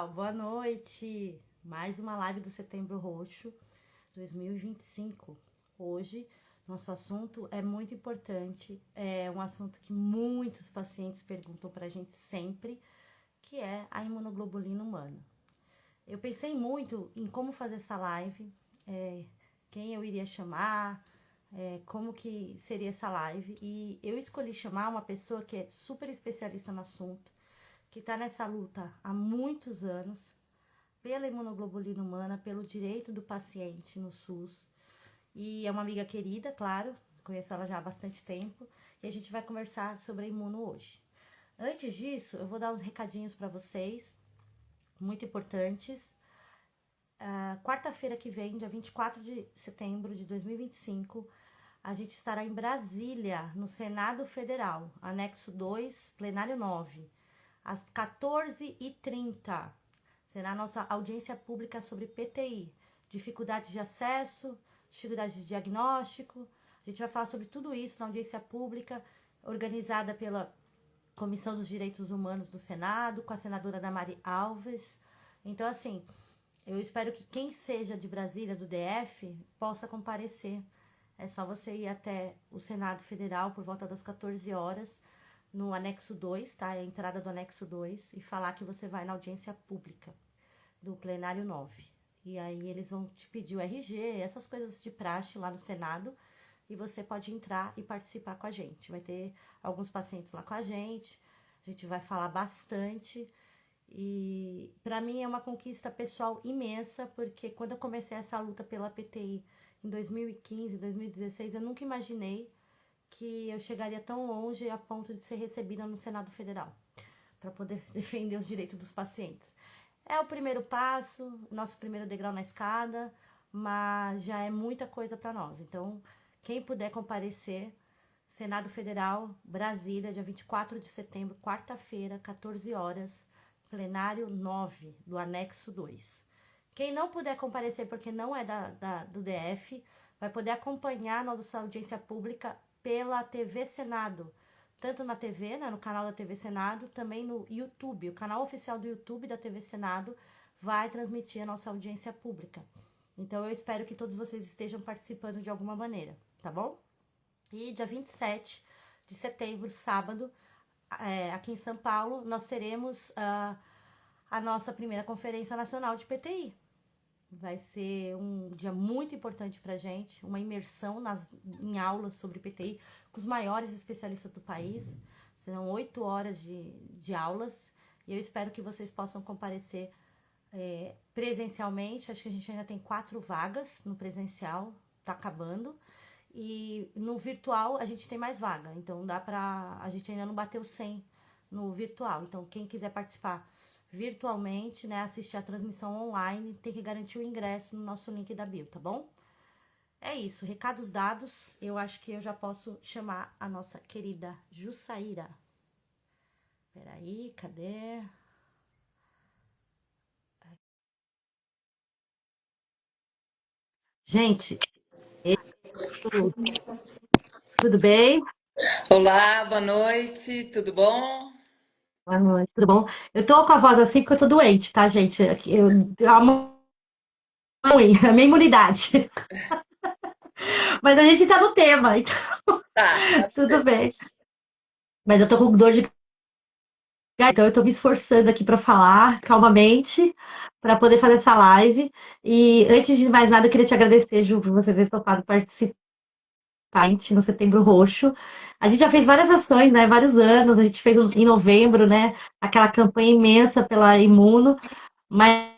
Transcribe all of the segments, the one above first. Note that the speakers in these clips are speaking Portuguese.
Boa noite! Mais uma live do Setembro Roxo 2025. Hoje, nosso assunto é muito importante, é um assunto que muitos pacientes perguntam pra gente sempre, que é a imunoglobulina humana. Eu pensei muito em como fazer essa live, quem eu iria chamar, como que seria essa live, e eu escolhi chamar uma pessoa que é super especialista no assunto, que está nessa luta há muitos anos, pela imunoglobulina humana, pelo direito do paciente no SUS. E é uma amiga querida, claro, conheço ela já há bastante tempo, e a gente vai conversar sobre a imuno hoje. Antes disso, eu vou dar uns recadinhos para vocês, muito importantes. Quarta-feira que vem, dia 24 de setembro de 2025, a gente estará em Brasília, no Senado Federal, anexo 2, plenário 9, às 14h30. Será a nossa audiência pública sobre PTI, dificuldades de acesso, dificuldades de diagnóstico. A gente vai falar sobre tudo isso na audiência pública, organizada pela Comissão dos Direitos Humanos do Senado, com a senadora Damares Alves. Então, assim, eu espero que quem seja de Brasília, do DF, possa comparecer. É só você ir até o Senado Federal por volta das 14 horas, no anexo 2, tá? É a entrada do anexo 2, e falar que você vai na audiência pública do plenário 9. E aí eles vão te pedir o RG, essas coisas de praxe lá no Senado, e você pode entrar e participar com a gente. Vai ter alguns pacientes lá com a gente vai falar bastante. E para mim é uma conquista pessoal imensa, porque quando eu comecei essa luta pela PTI em 2015, 2016, eu nunca imaginei que eu chegaria tão longe a ponto de ser recebida no Senado Federal, para poder defender os direitos dos pacientes. É o primeiro passo, nosso primeiro degrau na escada, mas já é muita coisa para nós. Então, quem puder comparecer, Senado Federal, Brasília, dia 24 de setembro, quarta-feira, 14 horas, plenário 9, do anexo 2. Quem não puder comparecer porque não é do DF, vai poder acompanhar a nossa audiência pública pela TV Senado, tanto na TV, né, no canal da TV Senado, também no YouTube. O canal oficial do YouTube da TV Senado vai transmitir a nossa audiência pública. Então eu espero que todos vocês estejam participando de alguma maneira, tá bom? E dia 27 de setembro, sábado, aqui em São Paulo, nós teremos a nossa primeira Conferência Nacional de PTI. Vai ser um dia muito importante pra gente, uma imersão em aulas sobre PTI com os maiores especialistas do país. Serão 8 horas de aulas e eu espero que vocês possam comparecer presencialmente. Acho que a gente ainda tem 4 vagas no presencial, tá acabando. E no virtual a gente tem mais vaga, então a gente ainda não bateu 100 no virtual. Então quem quiser participar virtualmente, né, assistir a transmissão online, tem que garantir o ingresso no nosso link da bio, tá bom? É isso, recados dados, eu acho que eu já posso chamar a nossa querida Jussaíra. Peraí, cadê? Gente, tudo bem? Olá, boa noite, tudo bom? Boa noite, tudo bom? Eu tô com a voz assim porque eu tô doente, tá, gente? A a minha imunidade. Mas a gente tá no tema, então Tá, pode tudo ser. bem. Mas eu tô com dor de garganta, então eu tô me esforçando aqui pra falar calmamente, pra poder fazer essa live. E antes de mais nada, eu queria te agradecer, Ju, por você ter topado participar no Setembro Roxo. A gente já fez várias ações, né? Vários anos. A gente fez em novembro, né? Aquela campanha imensa pela Imuno. Mas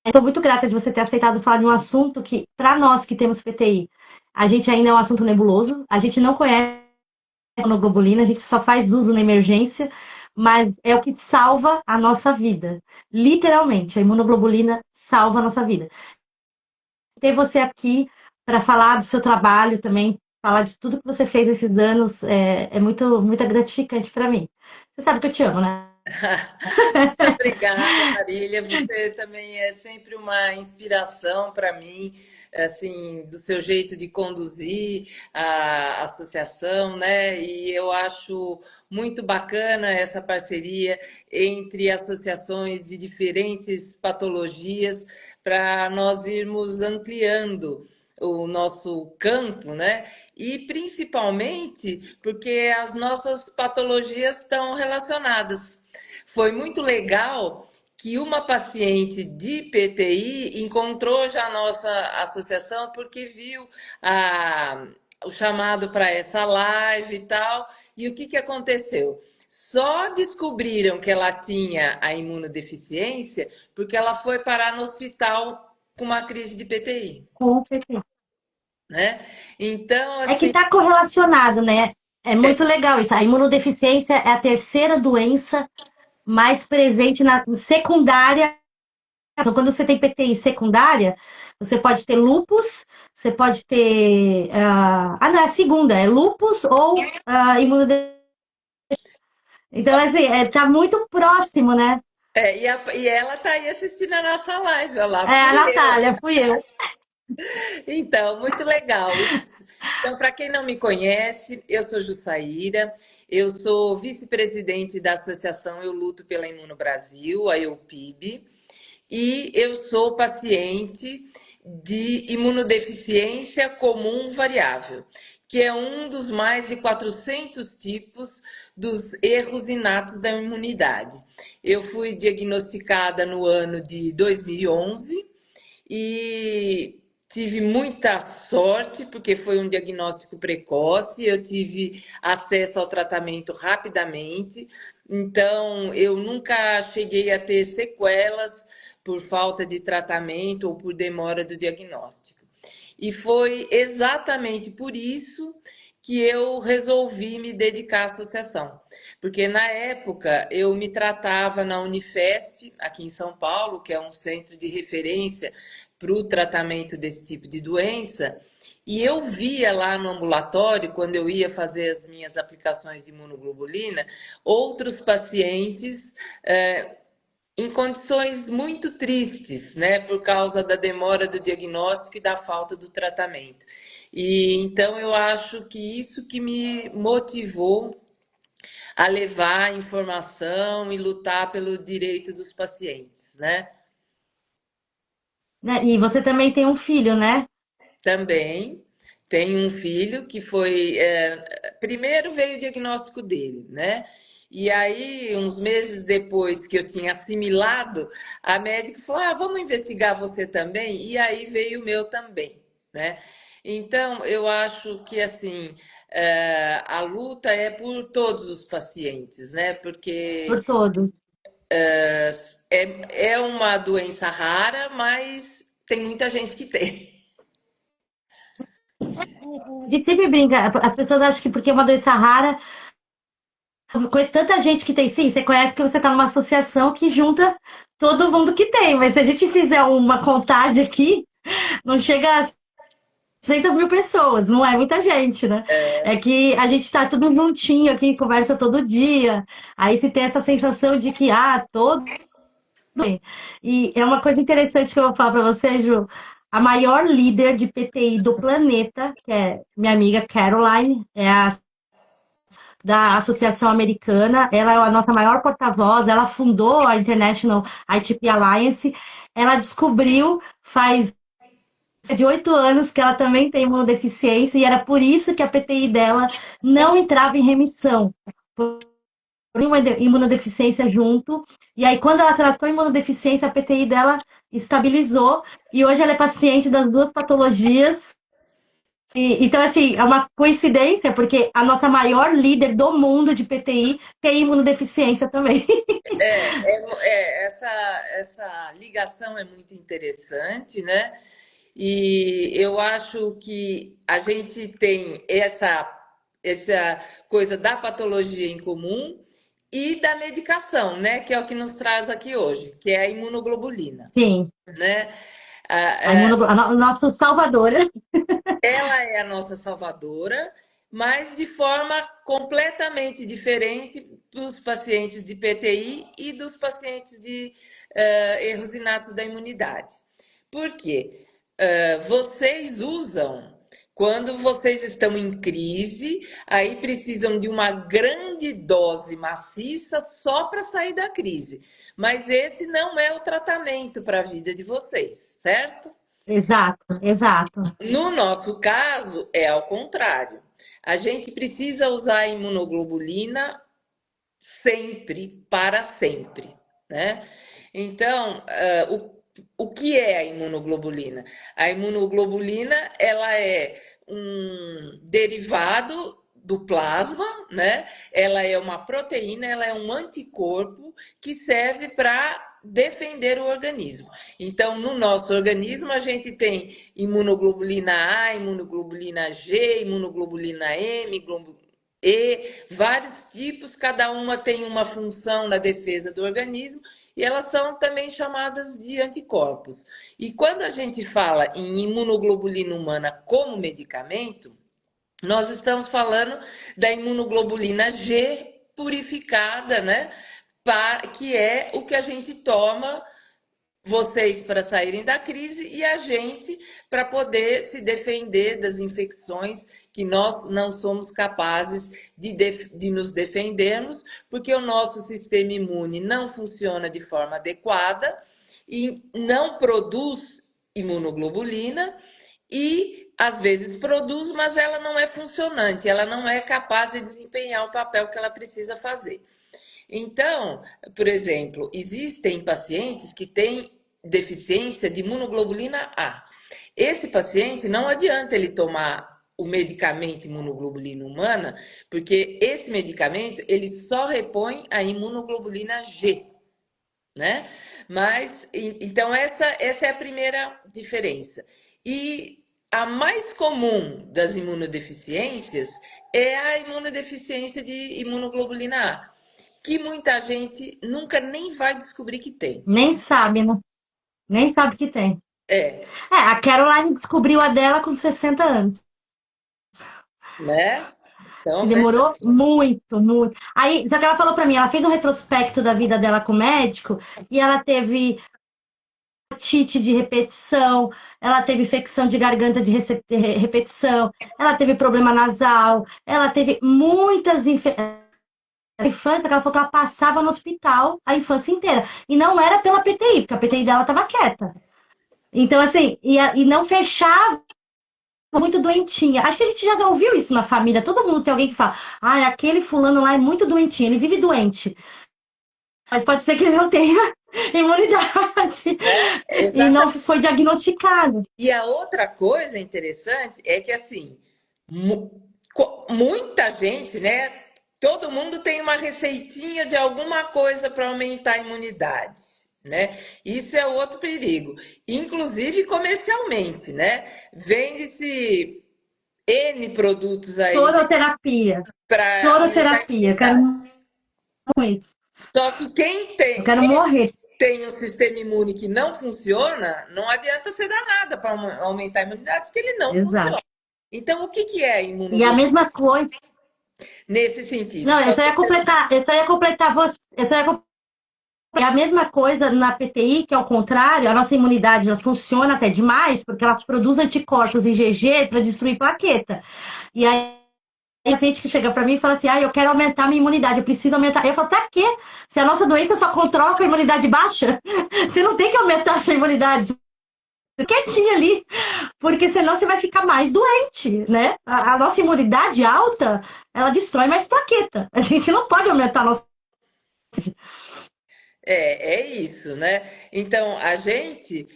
estou muito grata de você ter aceitado falar de um assunto que, para nós que temos PTI, a gente ainda é um assunto nebuloso. A gente não conhece a imunoglobulina, a gente só faz uso na emergência, mas é o que salva a nossa vida. Literalmente, a imunoglobulina salva a nossa vida. Ter você aqui para falar do seu trabalho também, falar de tudo que você fez esses anos, é muito gratificante para mim. Você sabe que eu te amo, né? Muito obrigada, Marília. Você também é sempre uma inspiração para mim, assim, do seu jeito de conduzir a associação, né? E eu acho muito bacana essa parceria entre associações de diferentes patologias para nós irmos ampliando o nosso campo, né? E principalmente porque as nossas patologias estão relacionadas. Foi muito legal que uma paciente de PTI encontrou já a nossa associação porque viu o chamado para essa live e tal. E o que, que aconteceu? Só descobriram que ela tinha a imunodeficiência porque ela foi parar no hospital com uma crise de PTI, Com certeza. né? Então, É que assim, está correlacionado, né? É muito legal isso. A imunodeficiência é a terceira doença mais presente na secundária. Então, quando você tem PTI secundária, você pode ter lúpus, você pode ter. Não, é a segunda, é lúpus ou imunodeficiência. Então, assim, tá muito próximo, né? e ela tá aí assistindo a nossa live, olha lá, É, a fui eu. Natália, fui eu. Então, muito legal isso. Então, para quem não me conhece, eu sou Jussaíra, eu sou vice-presidente da Associação Eu Luto pela Imuno Brasil, a EUPIB, e eu sou paciente de imunodeficiência comum variável, que é um dos mais de 400 tipos dos erros inatos da imunidade. Eu fui diagnosticada no ano de 2011 e tive muita sorte, porque foi um diagnóstico precoce, eu tive acesso ao tratamento rapidamente, então eu nunca cheguei a ter sequelas por falta de tratamento ou por demora do diagnóstico. E foi exatamente por isso que eu resolvi me dedicar à associação. Porque na época eu me tratava na Unifesp, aqui em São Paulo, que é um centro de referência para o tratamento desse tipo de doença, e eu via lá no ambulatório, quando eu ia fazer as minhas aplicações de imunoglobulina, outros pacientes em condições muito tristes, né, por causa da demora do diagnóstico e da falta do tratamento. E então eu acho que isso que me motivou a levar informação e lutar pelo direito dos pacientes, né? Né? E você também tem um filho, né? Também tem um filho que foi. Primeiro veio o diagnóstico dele, né? E aí, uns meses depois que eu tinha assimilado, a médica falou: Ah, vamos investigar você também? E aí veio o meu também, né? Então, eu acho que assim. A luta é por todos os pacientes, né? Porque Por todos. é uma doença rara, mas tem muita gente que tem. A gente sempre brinca, as pessoas acham que porque é uma doença rara, conheço tanta gente que tem. Sim, você conhece que você está numa associação que junta todo mundo que tem, mas se a gente fizer uma contagem aqui, não chega a 200 mil pessoas, não é muita gente, né? É que a gente tá tudo juntinho aqui, conversa todo dia, aí se tem essa sensação de que, todo bem. E é uma coisa interessante que eu vou falar para você, Ju. A maior líder de PTI do planeta, que é minha amiga Caroline, é a da Associação Americana. Ela é a nossa maior porta-voz. Ela fundou a International ITP Alliance. Ela descobriu faz de 8 anos que ela também tem imunodeficiência e era por isso que a PTI dela não entrava em remissão. Uma imunodeficiência junto. E aí, quando ela tratou a imunodeficiência, a PTI dela estabilizou. E hoje ela é paciente das duas patologias. Então, assim, é uma coincidência, porque a nossa maior líder do mundo de PTI tem imunodeficiência também. Essa ligação é muito interessante, né? E eu acho que a gente tem essa coisa da patologia em comum e da medicação, né? Que é o que nos traz aqui hoje, que é a imunoglobulina, Sim, né? a nosso salvador. Ela é a nossa salvadora, mas de forma completamente diferente dos pacientes de PTI e dos pacientes de erros inatos da imunidade. Por quê? Vocês usam quando vocês estão em crise, aí precisam de uma grande dose maciça só para sair da crise. Mas esse não é o tratamento para a vida de vocês, certo? Exato, exato. No nosso caso, é ao contrário. A gente precisa usar a imunoglobulina sempre, para sempre, né? Então, o que é a imunoglobulina? A imunoglobulina, ela é um derivado do plasma, né? Ela é uma proteína, ela é um anticorpo que serve para defender o organismo. Então, no nosso organismo, a gente tem imunoglobulina A, imunoglobulina G, imunoglobulina M, E, vários tipos, cada uma tem uma função na defesa do organismo e elas são também chamadas de anticorpos. E quando a gente fala em imunoglobulina humana como medicamento, nós estamos falando da imunoglobulina G purificada, né? Que é o que a gente toma, vocês para saírem da crise e a gente para poder se defender das infecções que nós não somos capazes de nos defendermos, porque o nosso sistema imune não funciona de forma adequada e não produz imunoglobulina e às vezes produz, mas ela não é funcionante, ela não é capaz de desempenhar o papel que ela precisa fazer. Então, por exemplo, existem pacientes que têm deficiência de imunoglobulina A. Esse paciente não adianta ele tomar o medicamento imunoglobulina humana, porque esse medicamento ele só repõe a imunoglobulina G, né? Mas então essa é a primeira diferença. E a mais comum das imunodeficiências é a imunodeficiência de imunoglobulina A, que muita gente nunca nem vai descobrir que tem. Nem sabe, né? Nem sabe que tem. É, A Caroline descobriu a dela com 60 anos. né? Que Então, veja demorou só. muito, muito. Aí, só que ela falou pra mim, ela fez um retrospecto da vida dela com o médico e ela teve otite de repetição, ela teve infecção de garganta de repetição, ela teve problema nasal, ela teve muitas infância que ela falou que ela passava no hospital a infância inteira. E não era pela PTI, porque a PTI dela tava quieta. Então, assim, e não fechava muito doentinha. Acho que a gente já ouviu isso na família. Todo mundo tem alguém que fala, ah, aquele fulano lá é muito doentinho, ele vive doente. Mas pode ser que ele não tenha imunidade Né? e não Exatamente. foi diagnosticado. E a outra coisa interessante é que, assim, muita gente, né? Todo mundo tem uma receitinha de alguma coisa para aumentar a imunidade, né? Isso é outro perigo. Inclusive comercialmente, né? Vende-se N produtos aí Soroterapia. para aumentar a Soroterapia. Eu quero imunidade. muito isso. Só que Eu quero morrer. tem um sistema imune que não funciona, não adianta você dar nada para aumentar a imunidade, porque ele não funciona. Exato. Então, o que, que é a E a imunoglobulina mesma coisa. nesse sentido? Não, Só para eu só ia completar você. É a mesma coisa na PTI, que é o contrário, a nossa imunidade ela funciona até demais, porque ela produz anticorpos IgG para destruir plaqueta. E aí, tem paciente que chega para mim e fala assim: ah, eu quero aumentar minha imunidade, eu preciso aumentar. Eu falo: pra quê? Se a nossa doença só controla com a imunidade baixa, você não tem que aumentar a sua imunidade. Quietinha ali, porque senão você vai ficar mais doente, né? A nossa imunidade alta, ela destrói mais plaqueta. A gente não pode aumentar a nossa. é isso, né? Então, a gente,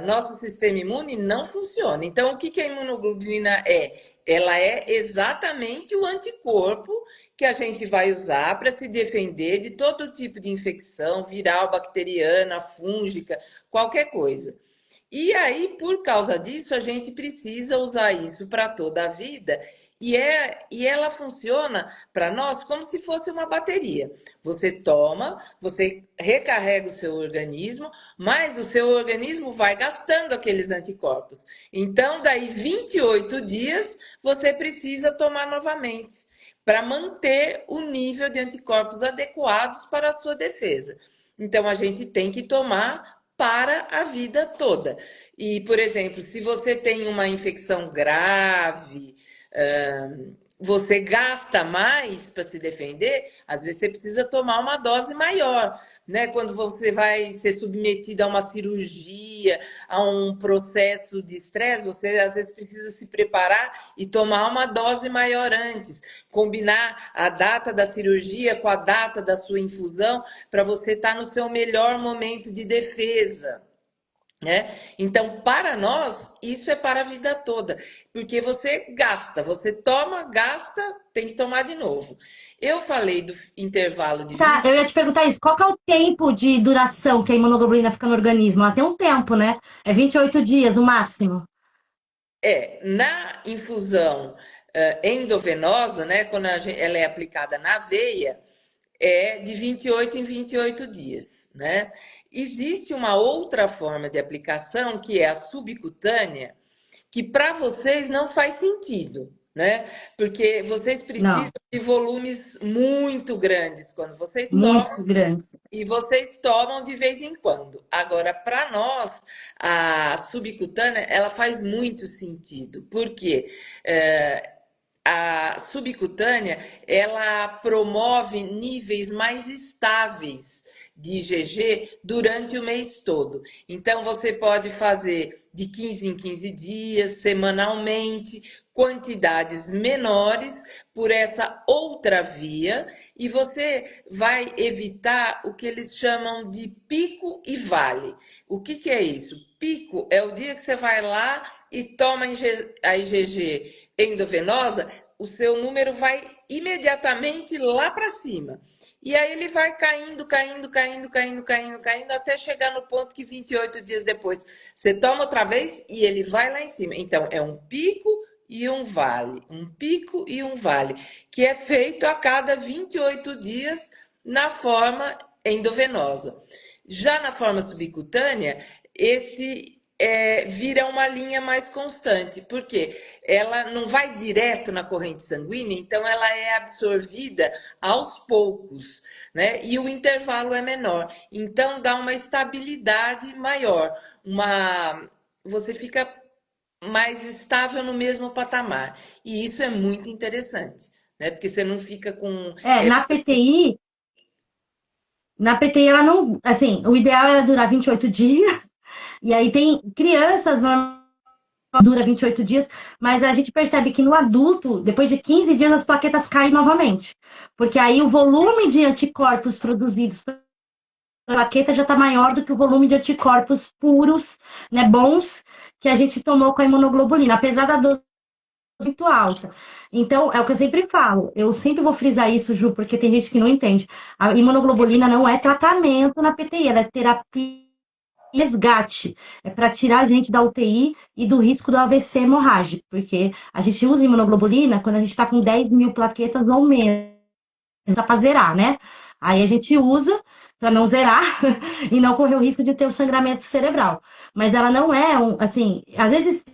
nosso sistema imune não funciona. Então, o que, que a imunoglobulina é? Ela é exatamente o anticorpo que a gente vai usar para se defender de todo tipo de infecção, viral, bacteriana, fúngica, qualquer coisa. E aí, por causa disso, a gente precisa usar isso para toda a vida. E ela funciona para nós como se fosse uma bateria. Você toma, você recarrega o seu organismo, mas o seu organismo vai gastando aqueles anticorpos. Então, daí 28 dias, você precisa tomar novamente para manter o nível de anticorpos adequados para a sua defesa. Então, a gente tem que tomar para a vida toda. E, por exemplo, se você tem uma infecção grave, você gasta mais para se defender, às vezes você precisa tomar uma dose maior, né? Quando você vai ser submetido a uma cirurgia, a um processo de estresse, você às vezes precisa se preparar e tomar uma dose maior antes, combinar a data da cirurgia com a data da sua infusão, para você estar no seu melhor momento de defesa. Né? Então, para nós, isso é para a vida toda, porque você gasta, você toma, gasta, tem que tomar de novo. Eu falei do intervalo de Tá, 20. eu ia te perguntar isso. Qual que é o tempo de duração que a imunoglobulina fica no organismo? Ela tem um tempo, né? É 28 dias, o máximo. Na infusão endovenosa, né, quando ela é aplicada na veia, é de 28 em 28 dias, né? Existe uma outra forma de aplicação, que é a subcutânea, que para vocês não faz sentido, né? Porque vocês precisam Não, de volumes muito grandes quando vocês tomam muito grandes. e vocês tomam de vez em quando. Agora, para nós, a subcutânea, ela faz muito sentido. Por quê? A subcutânea, ela promove níveis mais estáveis de IgG durante o mês todo. Então, você pode fazer de 15 em 15 dias, semanalmente, quantidades menores por essa outra via, e você vai evitar o que eles chamam de pico e vale. O que é isso? Pico é o dia que você vai lá e toma a IgG endovenosa, o seu número vai imediatamente lá para cima. E aí ele vai caindo, caindo, caindo, caindo, caindo, caindo, até chegar no ponto que 28 dias depois você toma outra vez e ele vai lá em cima. Então, é um pico e um vale. Um pico e um vale, que é feito a cada 28 dias na forma endovenosa. Já na forma subcutânea, esse vira uma linha mais constante, porque ela não vai direto na corrente sanguínea, então ela é absorvida aos poucos, né? E o intervalo é menor, então dá uma estabilidade maior, você fica mais estável no mesmo patamar, e isso é muito interessante, né? Porque você não fica com É, na PTI ela não, assim, o ideal era durar 28 dias, e aí tem crianças normalmente dura 28 dias, mas a gente percebe que no adulto, depois de 15 dias, as plaquetas caem novamente. Porque aí o volume de anticorpos produzidos pela plaqueta já está maior do que o volume de anticorpos puros, né, bons, que a gente tomou com a imunoglobulina, apesar da dose muito alta. Então, é o que eu sempre falo. Eu sempre vou frisar isso, Ju, porque tem gente que não entende. A imunoglobulina não é tratamento na PTI, ela é terapia resgate, é para tirar a gente da UTI e do risco do AVC hemorrágico, porque a gente usa imunoglobulina quando a gente está com 10 mil plaquetas ou menos, para zerar, né? Aí a gente usa para não zerar e não correr o risco de ter o sangramento cerebral. Mas ela não é assim, às vezes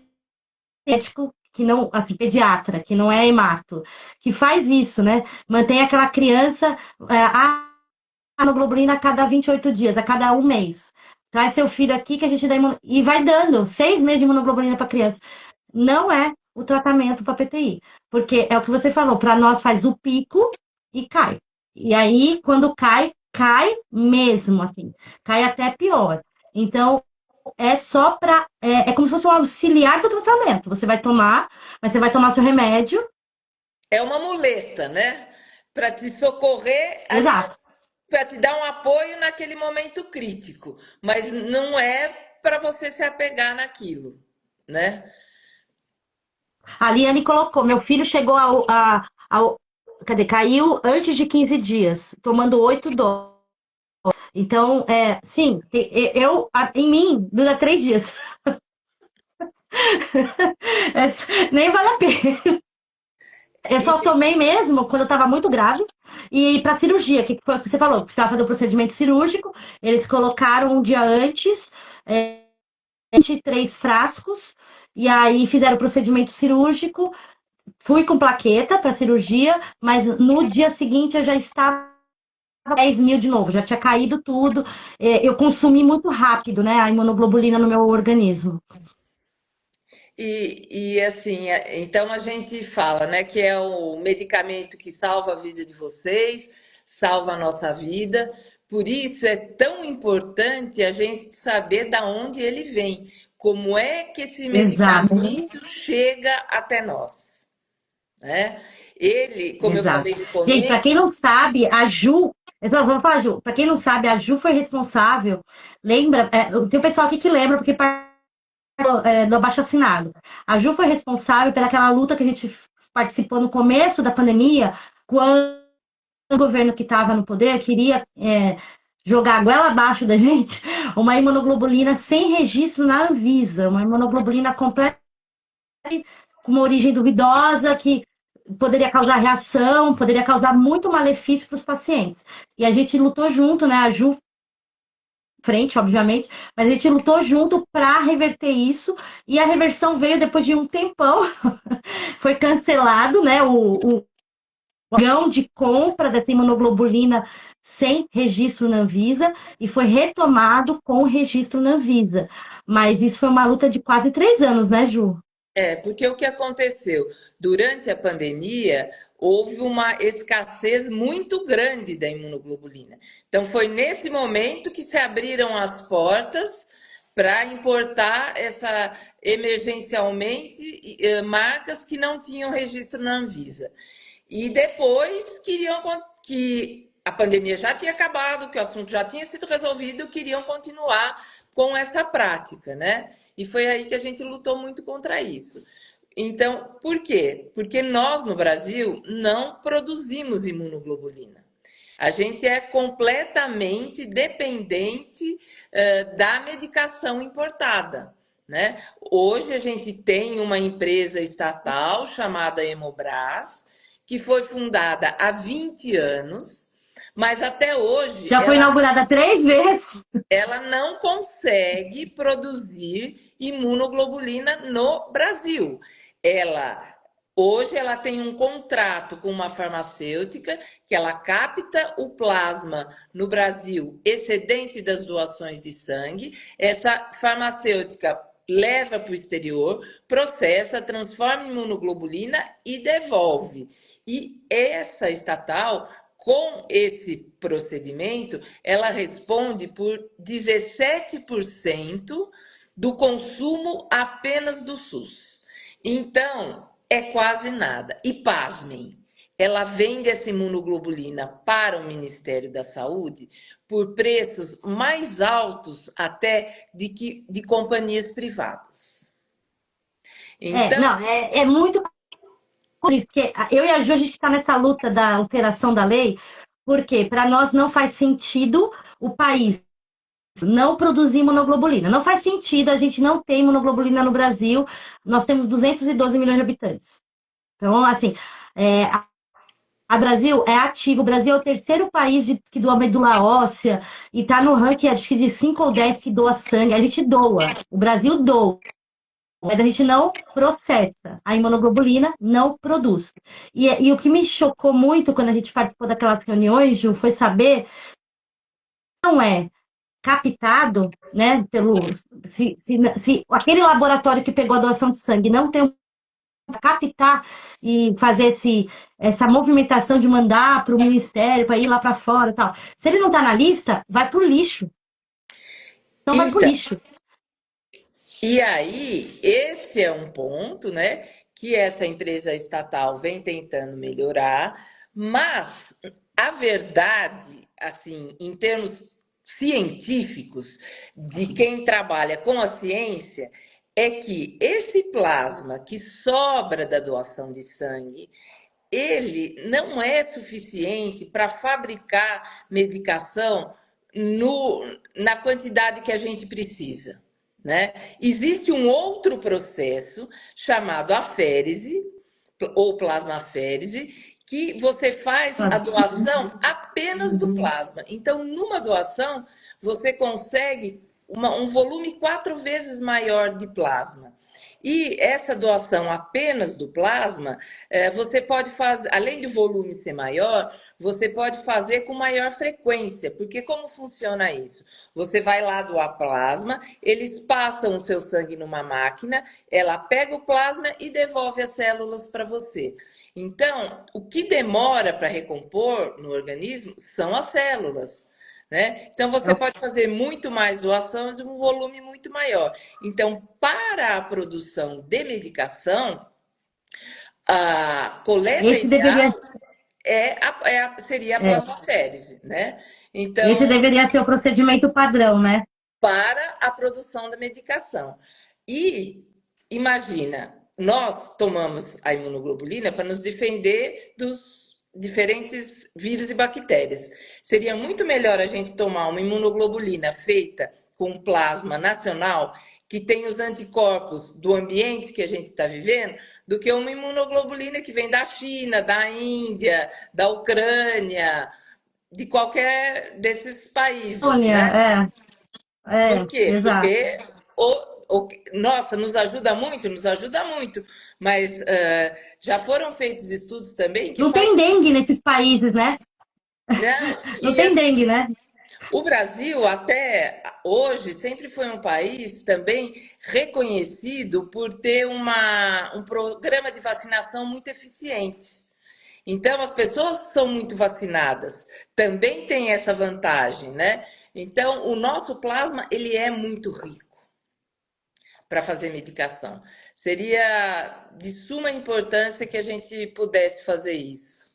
médico que não, assim, pediatra, que não é hemato, que faz isso, né? Mantém aquela criança a imunoglobulina a cada 28 dias, a cada um mês. Traz seu filho aqui que a gente dá e vai dando 6 meses de imunoglobulina para criança. Não é o tratamento para PTI, porque é o que você falou, para nós faz o pico e cai. E aí, quando cai, cai mesmo, assim, cai até pior. Então, é só para. É como se fosse um auxiliar do tratamento. Você vai tomar, mas você vai tomar seu remédio. É uma muleta, né? Para te socorrer ali, Exato. para te dar um apoio naquele momento crítico, mas não é para você se apegar naquilo, né? A Liane colocou: meu filho chegou ao. Cadê? Caiu antes de 15 dias, tomando 8 doses. Então, sim, em mim, dura 3 dias. Nem vale a pena. Eu só E, tomei mesmo quando eu tava muito grave. E pra cirurgia, que foi o que você falou, precisava fazer o procedimento cirúrgico. Eles colocaram um dia antes, 23 frascos, e aí fizeram o procedimento cirúrgico. Fui com plaqueta pra cirurgia, mas no dia seguinte eu já estava 10 mil de novo, já tinha caído tudo. Eu consumi muito rápido, né, a imunoglobulina no meu organismo. e assim, então a gente fala, né, que é o medicamento que salva a vida de vocês, salva a nossa vida. Por isso é tão importante a gente saber da onde ele vem, como é que esse Exato, medicamento chega até nós, né? Ele, como eu exato. falei no Gente, para começo, quem não sabe, a Ju. Vamos falar, Ju. Para quem não sabe, a Ju foi responsável. Lembra? Tem o pessoal aqui que lembra, porque do abaixo assinado. A Ju foi responsável pelaquela luta que a gente participou no começo da pandemia, quando o governo que estava no poder queria jogar a goela abaixo da gente uma imunoglobulina sem registro na Anvisa, uma imunoglobulina completa com uma origem duvidosa, que poderia causar reação, poderia causar muito malefício para os pacientes. E a gente lutou junto, né? A Ju frente, obviamente, mas a gente lutou junto para reverter isso e a reversão veio depois de um tempão. Foi cancelado, né? O órgão de compra dessa imunoglobulina sem registro na Anvisa e foi retomado com o registro na Anvisa. Mas isso foi uma luta de quase 3 anos, né, Ju? porque o que aconteceu? Durante a pandemia, houve uma escassez muito grande da imunoglobulina. Então, foi nesse momento que se abriram as portas para importar essa emergencialmente marcas que não tinham registro na Anvisa. E depois queriam que a pandemia já tinha acabado, que o assunto já tinha sido resolvido, queriam continuar com essa prática, né? E foi aí que a gente lutou muito contra isso. Então, por quê? Porque nós no Brasil não produzimos imunoglobulina. A gente é completamente dependente da medicação importada, né? Hoje a gente tem uma empresa estatal chamada Hemobras, que foi fundada há 20 anos, mas até hoje Já foi inaugurada 3 vezes. ela não consegue produzir imunoglobulina no Brasil. Ela Hoje ela tem um contrato com uma farmacêutica que ela capta o plasma no Brasil excedente das doações de sangue. Essa farmacêutica leva para o exterior, processa, transforma em imunoglobulina e devolve. E essa estatal, com esse procedimento, ela responde por 17% do consumo apenas do SUS. Então, é quase nada. E pasmem, ela vende essa imunoglobulina para o Ministério da Saúde por preços mais altos até de companhias privadas. Então, Não, é muito por isso, porque eu e a Ju, a gente está nessa luta da alteração da lei, porque para nós não faz sentido o país não produzir imunoglobulina. Não faz sentido a gente não ter imunoglobulina no Brasil. Nós temos 212 milhões de habitantes. Então, assim, a Brasil é ativo. O Brasil é o terceiro país que doa medula óssea e está no ranking, acho que de 5 ou 10 que doa sangue. A gente doa. O Brasil doa. Mas a gente não processa. A imunoglobulina não produz. E o que me chocou muito quando a gente participou daquelas reuniões, Ju, foi saber que não é captado, né, se aquele laboratório que pegou a doação de sangue não tem captar e fazer essa movimentação de mandar para o ministério, para ir lá para fora e tal. Se ele não está na lista, vai para o lixo. Então vai para o então, lixo. e aí, esse é um ponto, né, que essa empresa estatal vem tentando melhorar, mas a verdade, assim, em termos científicos, de quem trabalha com a ciência, é que esse plasma que sobra da doação de sangue, ele não é suficiente para fabricar medicação na quantidade que a gente precisa, né? Existe um outro processo chamado aférese, ou plasmaférese, que você faz a doação apenas do plasma. Então, numa doação, você consegue um volume 4 vezes maior de plasma. E essa doação apenas do plasma, você pode fazer, além do volume ser maior, você pode fazer com maior frequência, porque como funciona isso? Você vai lá doar plasma, eles passam o seu sangue numa máquina, ela pega o plasma e devolve as células para você. Então, o que demora para recompor no organismo são as células, né? Então, você pode fazer muito mais doações e um volume muito maior. Então, para a produção de medicação, a coleta Esse deveria, ideal seria a é, plasmaférese, né? esse Então, deveria ser o procedimento padrão, né? para a produção da medicação. E imagina, nós tomamos a imunoglobulina para nos defender dos diferentes vírus e bactérias. Seria muito melhor a gente tomar uma imunoglobulina feita com plasma nacional, que tem os anticorpos do ambiente que a gente está vivendo, do que uma imunoglobulina que vem da China, da Índia, da Ucrânia, de qualquer desses países, Sônia, né? Por quê? exato. Porque, nossa, nos ajuda muito, mas já foram feitos estudos também que Não tem falam, dengue nesses países, né? não, Não e tem assim, dengue, né? o Brasil até hoje sempre foi um país também reconhecido por ter um programa de vacinação muito eficiente. Então, as pessoas são muito vacinadas, também tem essa vantagem, né? Então, o nosso plasma, ele é muito rico para fazer medicação. Seria de suma importância que a gente pudesse fazer isso.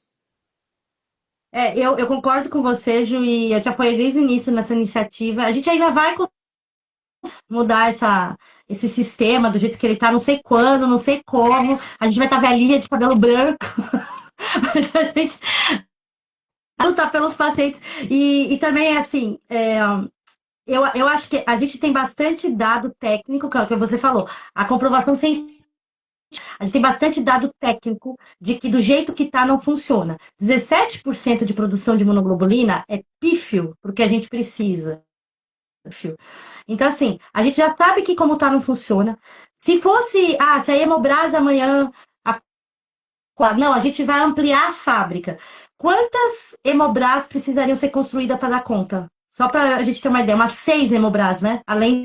Eu concordo com você, Ju, e eu te apoiei desde o início nessa iniciativa. A gente ainda vai mudar esse sistema do jeito que ele tá, não sei quando, não sei como. A gente vai estar velhinha de cabelo branco. Mas a gente lutar pelos pacientes. E também, assim, eu acho que a gente tem bastante dado técnico, que é o que você falou, a comprovação científica. A gente tem bastante dado técnico de que do jeito que tá não funciona. 17% de produção de imunoglobulina é pífio porque a gente precisa. Pífio. Então, assim, a gente já sabe que como tá não funciona. Se fosse, se a Hemobras amanhã. Não, a gente vai ampliar a fábrica. Quantas Hemobras precisariam ser construídas para dar conta? Só para a gente ter uma ideia, umas 6 Hemobras, né? Além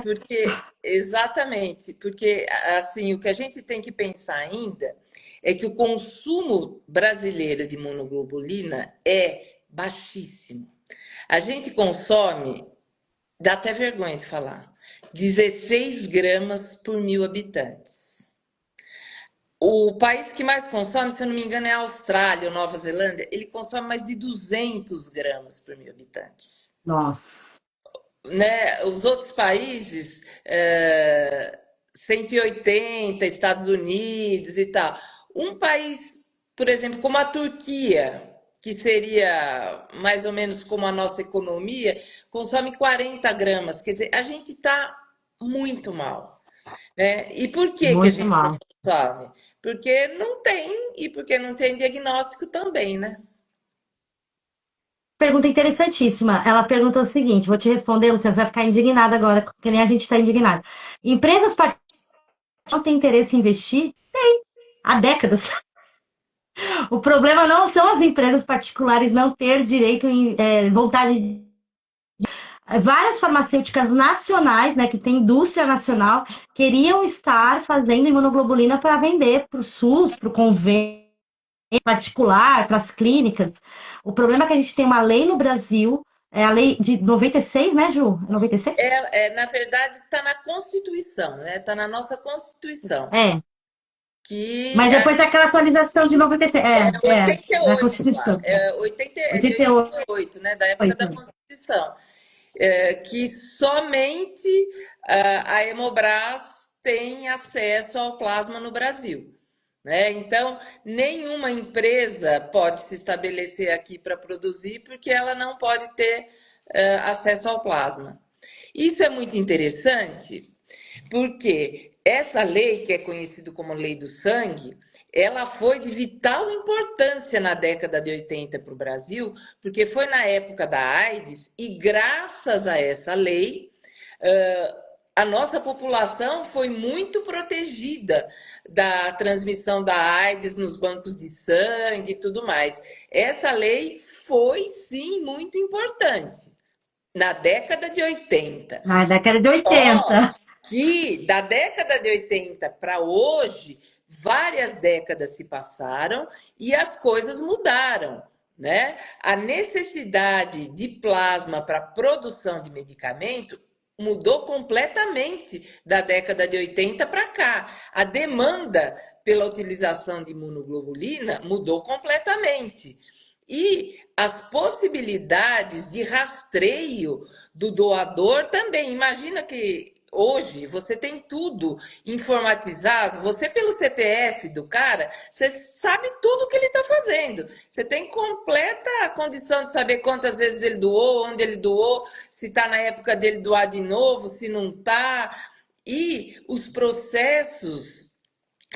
Porque, exatamente, porque assim, o que a gente tem que pensar ainda é que o consumo brasileiro de imunoglobulina é baixíssimo. A gente consome, dá até vergonha de falar, 16 gramas por 1.000 habitantes. O país que mais consome, se eu não me engano, é a Austrália ou Nova Zelândia. Ele consome mais de 200 gramas por 1.000 habitantes. nossa, Né? Os outros países, 180, Estados Unidos e tal. Um país, por exemplo, como a Turquia, que seria mais ou menos como a nossa economia, consome 40 gramas. Quer dizer, a gente está muito mal. Né? E por que a muito gente não mal. consome? Porque não tem, e porque não tem diagnóstico também, né? Pergunta interessantíssima. Ela perguntou o seguinte: vou te responder, Luciana, você vai ficar indignada agora, que nem a gente está indignado. Empresas particulares não têm interesse em investir? Tem, há décadas. O problema não são as empresas particulares não ter direito, vontade. Várias farmacêuticas nacionais, né, que tem indústria nacional, queriam estar fazendo imunoglobulina para vender para o SUS, para o convênio particular, para as clínicas. O problema é que a gente tem uma lei no Brasil, é a lei de 96, né, Ju? 96? Na verdade, está na Constituição, né? Está na nossa Constituição. É. Que Mas a depois daquela atualização de 96. Da 88, Constituição. 80, de 88. 88, né? Da época da Constituição. Que somente a Hemobras tem acesso ao plasma no Brasil. Né? Então, nenhuma empresa pode se estabelecer aqui para produzir, porque ela não pode ter acesso ao plasma. Isso é muito interessante, porque essa lei, que é conhecida como Lei do Sangue, ela foi de vital importância na década de 80 para o Brasil, porque foi na época da AIDS, e graças a essa lei, a nossa população foi muito protegida da transmissão da AIDS nos bancos de sangue e tudo mais. Essa lei foi, sim, muito importante na década de 80. Na década de Só 80. que da década de 80 para hoje, várias décadas se passaram e as coisas mudaram, né? A necessidade de plasma para produção de medicamento mudou completamente da década de 80 para cá. A demanda pela utilização de imunoglobulina mudou completamente. E as possibilidades de rastreio do doador também. Imagina que hoje você tem tudo informatizado, você pelo CPF do cara, você sabe tudo que ele está fazendo. Você tem completa condição de saber quantas vezes ele doou, onde ele doou, se está na época dele doar de novo, se não está. E os processos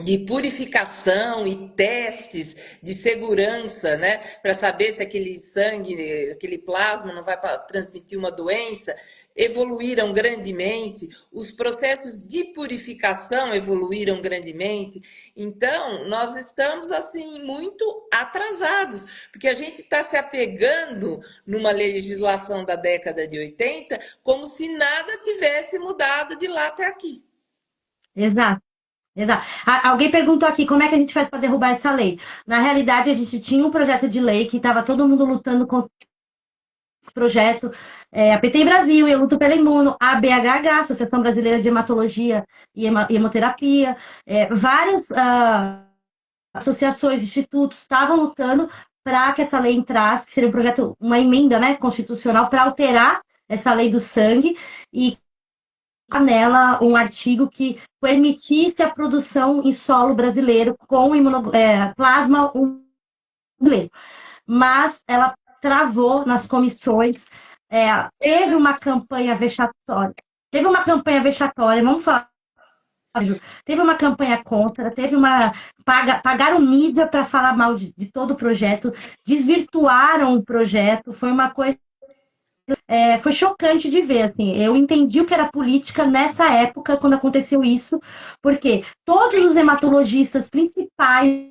de purificação e testes de segurança, né, para saber se aquele sangue, aquele plasma não vai transmitir uma doença, evoluíram grandemente, os processos de purificação evoluíram grandemente. Então, nós estamos assim muito atrasados, porque a gente está se apegando numa legislação da década de 80 como se nada tivesse mudado de lá até aqui. Exato. Exato. Alguém perguntou aqui como é que a gente faz para derrubar essa lei. Na realidade, a gente tinha um projeto de lei que estava todo mundo lutando contra esse projeto. A PT Brasil, Eu Luto pela Imuno, a BHH, Associação Brasileira de Hematologia e Hemoterapia, várias associações, institutos estavam lutando para que essa lei entrasse, que seria um projeto, uma emenda, né, constitucional para alterar essa lei do sangue e nela um artigo que permitisse a produção em solo brasileiro com plasma brasileiro. Mas ela travou nas comissões, teve uma campanha vexatória. Vamos falar. Teve uma campanha contra, pagaram mídia para falar mal de todo o projeto, desvirtuaram o projeto, foi uma coisa. Foi chocante de ver, assim, eu entendi o que era política nessa época, quando aconteceu isso, porque todos os hematologistas principais,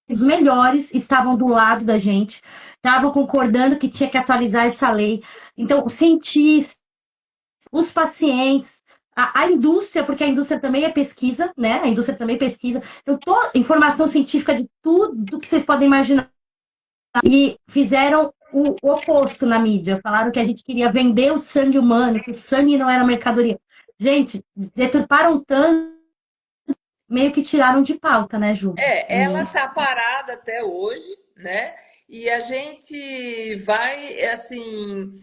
os melhores, estavam do lado da gente, estavam concordando que tinha que atualizar essa lei. Então, os cientistas, os pacientes, a indústria, porque a indústria também é pesquisa, né? A indústria também pesquisa. Então, toda informação científica de tudo que vocês podem imaginar. E fizeram o oposto na mídia. Falaram que a gente queria vender o sangue humano, que o sangue não era mercadoria. Gente, deturparam tanto, meio que tiraram de pauta, né, Ju? Ela está parada até hoje, né? E a gente vai, assim,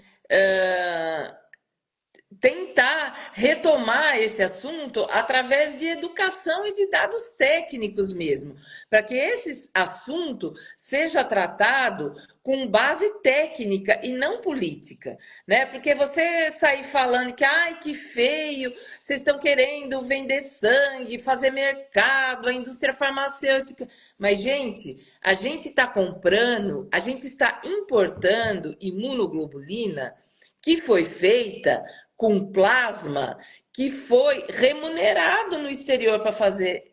tentar retomar esse assunto através de educação e de dados técnicos mesmo, para que esse assunto seja tratado com base técnica e não política, né? Porque você sair falando que, ai, que feio, vocês estão querendo vender sangue, fazer mercado, a indústria farmacêutica, mas, gente, a gente está comprando, a gente está importando imunoglobulina que foi feita com plasma que foi remunerado no exterior para fazer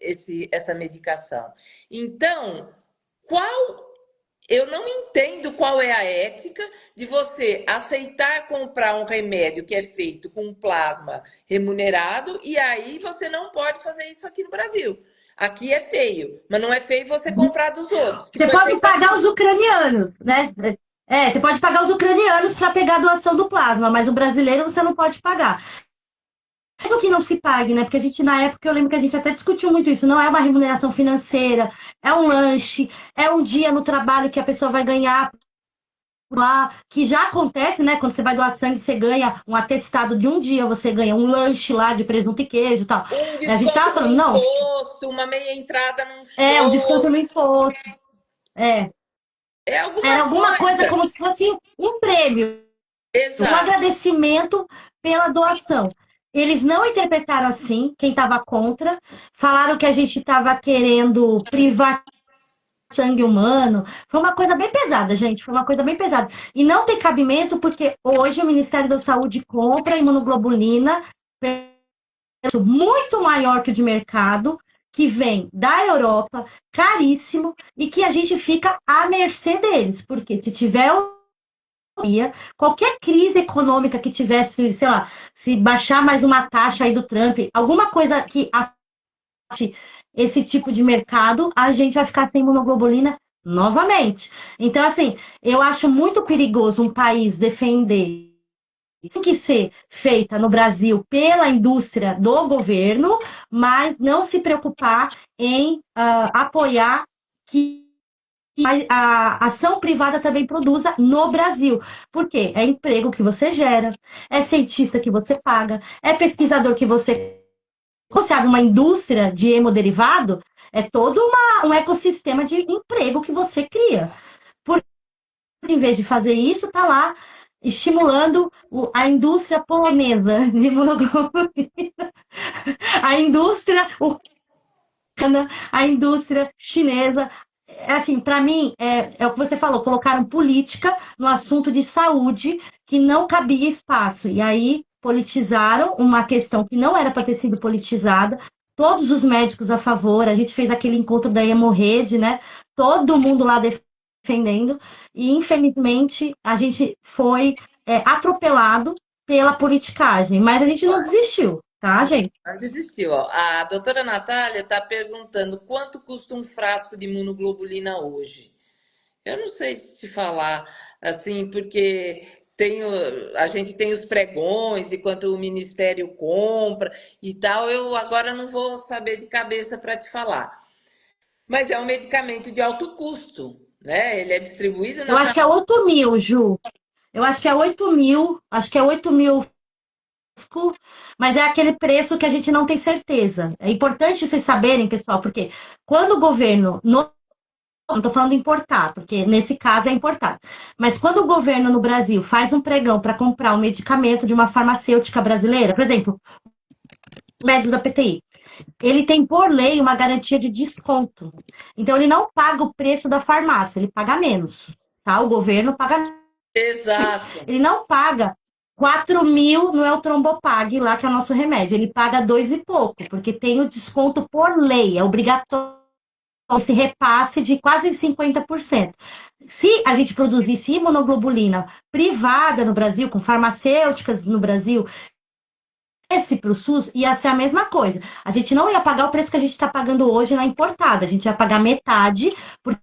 essa medicação. Então, eu não entendo qual é a ética de você aceitar comprar um remédio que é feito com plasma remunerado e aí você não pode fazer isso aqui no Brasil. Aqui é feio, mas não é feio você comprar dos outros. Você pode pagar os ucranianos, né? Você pode pagar os ucranianos para pegar a doação do plasma, mas o brasileiro você não pode pagar. Mesmo que não se pague, né? Porque a gente, na época, eu lembro que a gente até discutiu muito isso. Não é uma remuneração financeira, é um lanche, é um dia no trabalho que a pessoa vai ganhar lá, que já acontece, né? Quando você vai doar sangue, você ganha um atestado de um dia, você ganha um lanche lá de presunto e queijo e tal. Um a gente tava falando, não. Imposto, uma meia entrada num show. Um desconto no imposto. Era alguma coisa como se fosse um prêmio. Um Exato. agradecimento pela doação. Eles não interpretaram assim, quem estava contra, falaram que a gente estava querendo privar sangue humano. Foi uma coisa bem pesada, gente. Foi uma coisa bem pesada. E não tem cabimento, porque hoje o Ministério da Saúde compra imunoglobulina preço muito maior que o de mercado, que vem da Europa, caríssimo, e que a gente fica à mercê deles. Porque se tiver qualquer crise econômica que tivesse, sei lá, se baixar mais uma taxa aí do Trump, alguma coisa que afete esse tipo de mercado, a gente vai ficar sem imunoglobulina novamente. Então, assim, eu acho muito perigoso um país defender. Tem que ser feita no Brasil pela indústria do governo, mas não se preocupar em apoiar que a ação privada também produza no Brasil. Por quê? É emprego que você gera, é cientista que você paga, é pesquisador que você. Você abre uma indústria de hemoderivado, é todo um ecossistema de emprego que você cria. Por em vez de fazer isso, está lá estimulando a indústria polonesa de imunoglobulina, a indústria a indústria chinesa. Assim, para mim, é o que você falou, colocaram política no assunto de saúde que não cabia espaço. E aí politizaram uma questão que não era para ter sido politizada. Todos os médicos a favor, a gente fez aquele encontro da Hemorrede, né? Todo mundo lá defendendo. E infelizmente a gente foi atropelado pela politicagem. Mas a gente não desistiu, tá, gente? Não desistiu, ó. A doutora Natália está perguntando quanto custa um frasco de imunoglobulina hoje. Eu não sei te falar, assim, porque a gente tem os pregões e quanto o Ministério compra e tal. Eu agora não vou saber de cabeça para te falar. Mas é um medicamento de alto custo, né? Ele é distribuído Eu na acho que é farmácia. 8 mil, Ju. Eu acho que é 8 mil, acho que é 8 mil, mas é aquele preço que a gente não tem certeza. É importante vocês saberem, pessoal, porque quando o governo, não estou falando importar, porque nesse caso é importado, mas quando o governo no Brasil faz um pregão para comprar um medicamento de uma farmacêutica brasileira, por exemplo, os médicos da PTI, ele tem por lei uma garantia de desconto. Então ele não paga o preço da farmácia, ele paga menos, tá? O governo paga. Exato. Ele não paga 4 mil, não é o Trombopag lá, que é o nosso remédio. Ele paga dois e pouco, porque tem o desconto por lei, é obrigatório esse repasse de quase 50%. Se a gente produzisse imunoglobulina privada no Brasil, com farmacêuticas no Brasil, esse para o SUS ia ser a mesma coisa. A gente não ia pagar o preço que a gente está pagando hoje na importada, a gente ia pagar metade, porque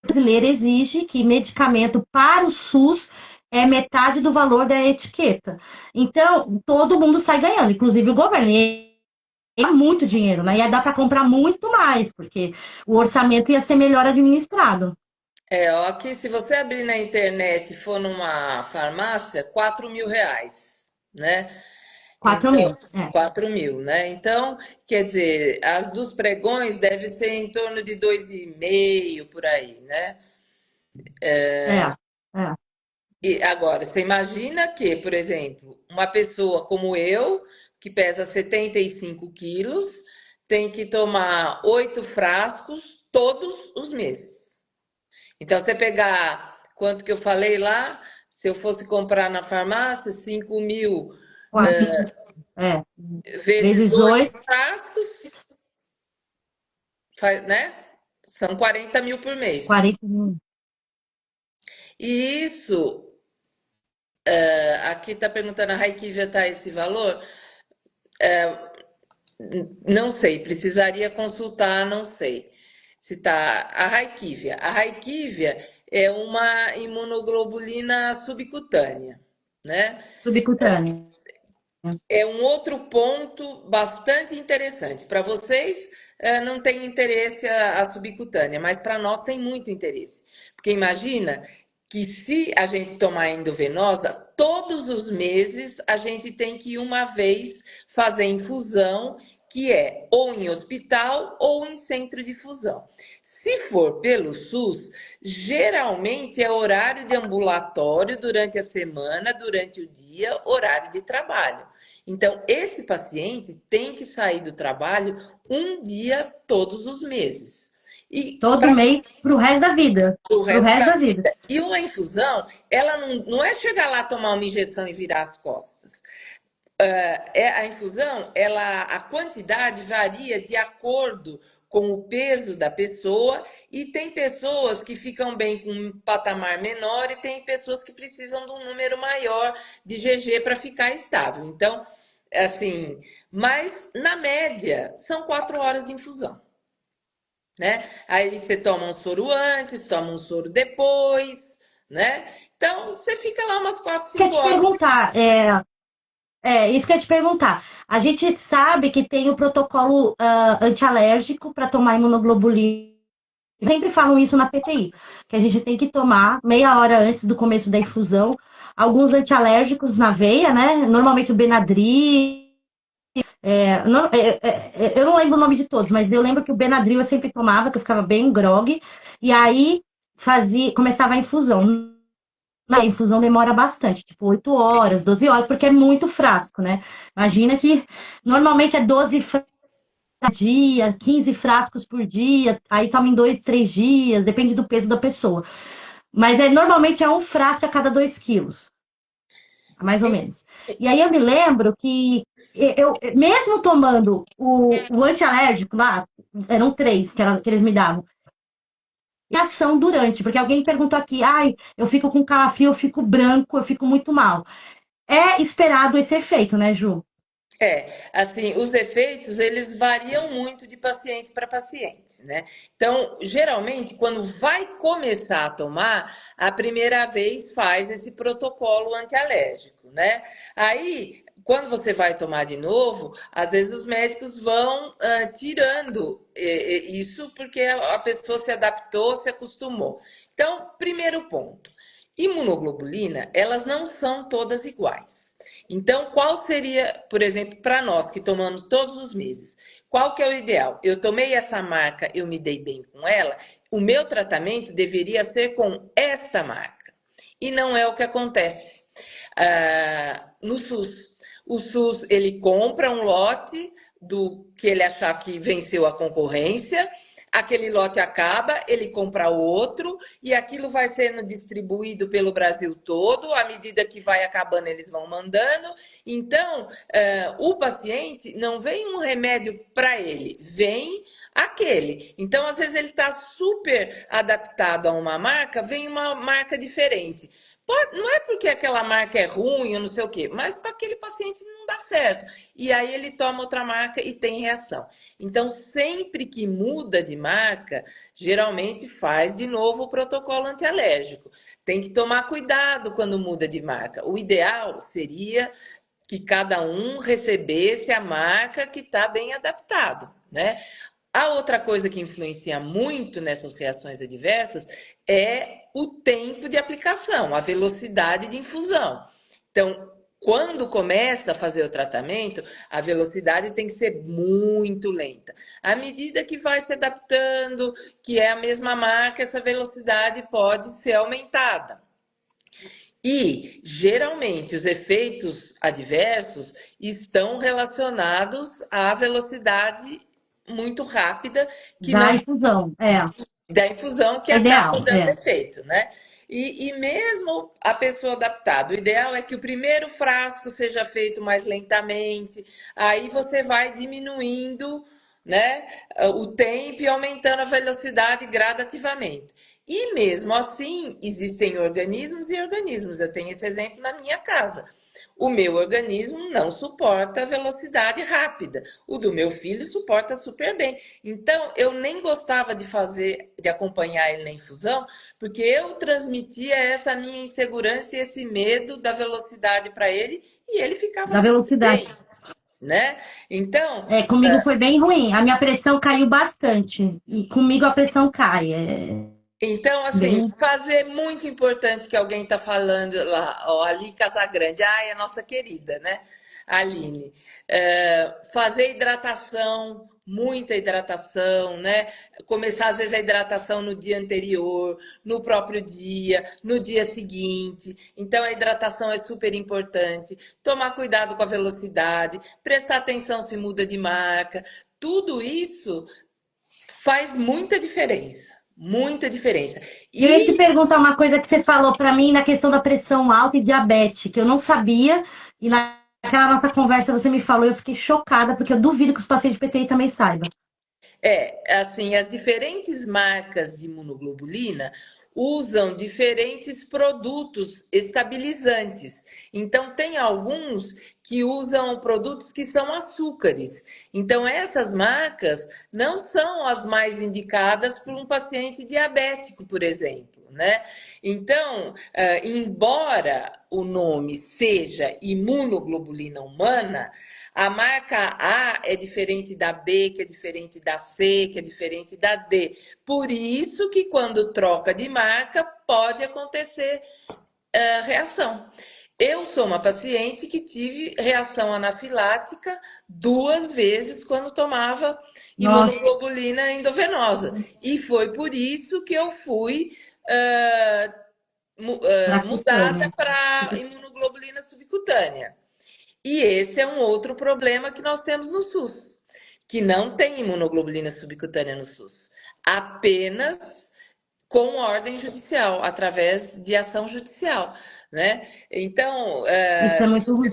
brasileira exige que medicamento para o SUS é metade do valor da etiqueta. Então, todo mundo sai ganhando, inclusive o governo. E é muito dinheiro, né? Ia dar para comprar muito mais, porque o orçamento ia ser melhor administrado. É, ó, aqui, se você abrir na internet e for numa farmácia, R$ 4.000, né? 4 Então, mil. É, 4.000, né? Então, quer dizer, as dos pregões deve ser em torno de 2,5 por aí, né? é, é. E agora, você imagina que, por exemplo, uma pessoa como eu, que pesa 75 quilos, tem que tomar 8 frascos todos os meses. Então, você pegar quanto que eu falei lá, se eu fosse comprar na farmácia, 5.000 4, é. vezes Vezes 8 8, frascos, né? São 40.000 por mês. 40 mil. E isso, aqui está perguntando, a Raikivia está esse valor? Não sei, precisaria consultar, não sei. Se tá a Raikivia. A Raikivia é uma imunoglobulina subcutânea, né? Subcutânea. É um outro ponto bastante interessante. Para vocês, não tem interesse a subcutânea, mas para nós tem muito interesse. Porque imagina que se a gente tomar endovenosa, todos os meses a gente tem que ir uma vez fazer infusão, que é ou em hospital ou em centro de infusão. Se for pelo SUS, geralmente é horário de ambulatório durante a semana, durante o dia, horário de trabalho. Então, esse paciente tem que sair do trabalho um dia todos os meses. E Todo para mês pro resto da vida. o Pro resto resto da da vida. vida. E uma infusão, ela não é chegar lá, tomar uma injeção e virar as costas. A infusão, a quantidade varia de acordo com o peso da pessoa, e tem pessoas que ficam bem com um patamar menor e tem pessoas que precisam de um número maior de GG para ficar estável. Então, assim, mas na média são 4 horas de infusão, né? Aí você toma um soro antes, toma um soro depois, né? Então você fica lá umas 4, Quer 5 te horas. perguntar, isso que eu ia te perguntar. A gente sabe que tem o protocolo antialérgico para tomar imunoglobulina. Sempre falam isso na PTI, que a gente tem que tomar meia hora antes do começo da infusão alguns antialérgicos na veia, né? Normalmente o Benadryl. Eu não lembro o nome de todos, mas eu lembro que o Benadryl eu sempre tomava, que eu ficava bem grogue, e aí começava a infusão. A infusão demora bastante, tipo 8 horas, 12 horas, porque é muito frasco, né? Imagina que normalmente é 12 frascos por dia, 15 frascos por dia, aí toma em 2, 3 dias, depende do peso da pessoa. Mas normalmente é um frasco a cada 2 quilos, mais ou menos. E aí eu me lembro que mesmo tomando o antialérgico lá, eram 3 que eles me davam, e ação durante, porque alguém perguntou aqui, ai, eu fico com calafrio, eu fico branco, eu fico muito mal. É esperado esse efeito, né, Ju? Assim, os efeitos, eles variam muito de paciente para paciente, né? Então, geralmente, quando vai começar a tomar, a primeira vez faz esse protocolo antialérgico, né? Aí, quando você vai tomar de novo, às vezes os médicos vão tirando isso porque a pessoa se adaptou, se acostumou. Então, primeiro ponto, imunoglobulina, elas não são todas iguais. Então, qual seria, por exemplo, para nós que tomamos todos os meses, qual que é o ideal? Eu tomei essa marca, eu me dei bem com ela, o meu tratamento deveria ser com esta marca. E não é o que acontece no SUS. O SUS, ele compra um lote do que ele achar que venceu a concorrência, aquele lote acaba, ele compra outro e aquilo vai sendo distribuído pelo Brasil todo, à medida que vai acabando, eles vão mandando. Então, o paciente não vem um remédio para ele, vem aquele. Então, às vezes, ele está super adaptado a uma marca, vem uma marca diferente. Não é porque aquela marca é ruim ou não sei o quê, mas para aquele paciente não dá certo. E aí ele toma outra marca e tem reação. Então, sempre que muda de marca, geralmente faz de novo o protocolo antialérgico. Tem que tomar cuidado quando muda de marca. O ideal seria que cada um recebesse a marca que está bem adaptado, né? A outra coisa que influencia muito nessas reações adversas é o tempo de aplicação, a velocidade de infusão. Então, quando começa a fazer o tratamento, a velocidade tem que ser muito lenta. À medida que vai se adaptando, que é a mesma marca, essa velocidade pode ser aumentada. E, geralmente, os efeitos adversos estão relacionados à velocidade muito rápida, que Da não infusão, da infusão que é acaba ideal, dando efeito, né? E mesmo a pessoa adaptada, o ideal é que o primeiro frasco seja feito mais lentamente, aí você vai diminuindo, né, o tempo e aumentando a velocidade gradativamente. E mesmo assim, existem organismos e organismos. Eu tenho esse exemplo na minha casa. O meu organismo não suporta a velocidade rápida. O do meu filho suporta super bem. Então, eu nem gostava de acompanhar ele na infusão, porque eu transmitia essa minha insegurança e esse medo da velocidade para ele, e ele ficava da super bem, velocidade. né? Então, Comigo foi bem ruim. A minha pressão caiu bastante. E comigo a pressão cai. assim, Bem. fazer muito importante que alguém está falando lá, ó, Ali Casagrande, ai, a nossa querida, né? Aline, fazer hidratação, muita hidratação, né? Começar às vezes a hidratação no dia anterior, no próprio dia, no dia seguinte. Então a hidratação é super importante. Tomar cuidado com a velocidade, prestar atenção se muda de marca. Tudo isso faz muita diferença. Muita diferença. Eu ia te E perguntar uma coisa que você falou para mim na questão da pressão alta e diabetes, que eu não sabia, e naquela nossa conversa você me falou, eu fiquei chocada, porque eu duvido que os pacientes de PTI também saibam. assim, as diferentes marcas de imunoglobulina usam diferentes produtos estabilizantes. Então, tem alguns que usam produtos que são açúcares. Então, essas marcas não são as mais indicadas para um paciente diabético, por exemplo, né? Então, embora o nome seja imunoglobulina humana, a marca A é diferente da B, que é diferente da C, que é diferente da D. Por isso que quando troca de marca pode acontecer reação. Eu sou uma paciente que tive reação anafilática 2 vezes quando tomava Nossa, imunoglobulina endovenosa. E foi por isso que eu fui da mudada cutânea. para imunoglobulina subcutânea. E esse é um outro problema que nós temos no SUS, que não tem imunoglobulina subcutânea no SUS, apenas com ordem judicial, através de ação judicial, né? Então, Isso é muito ruim.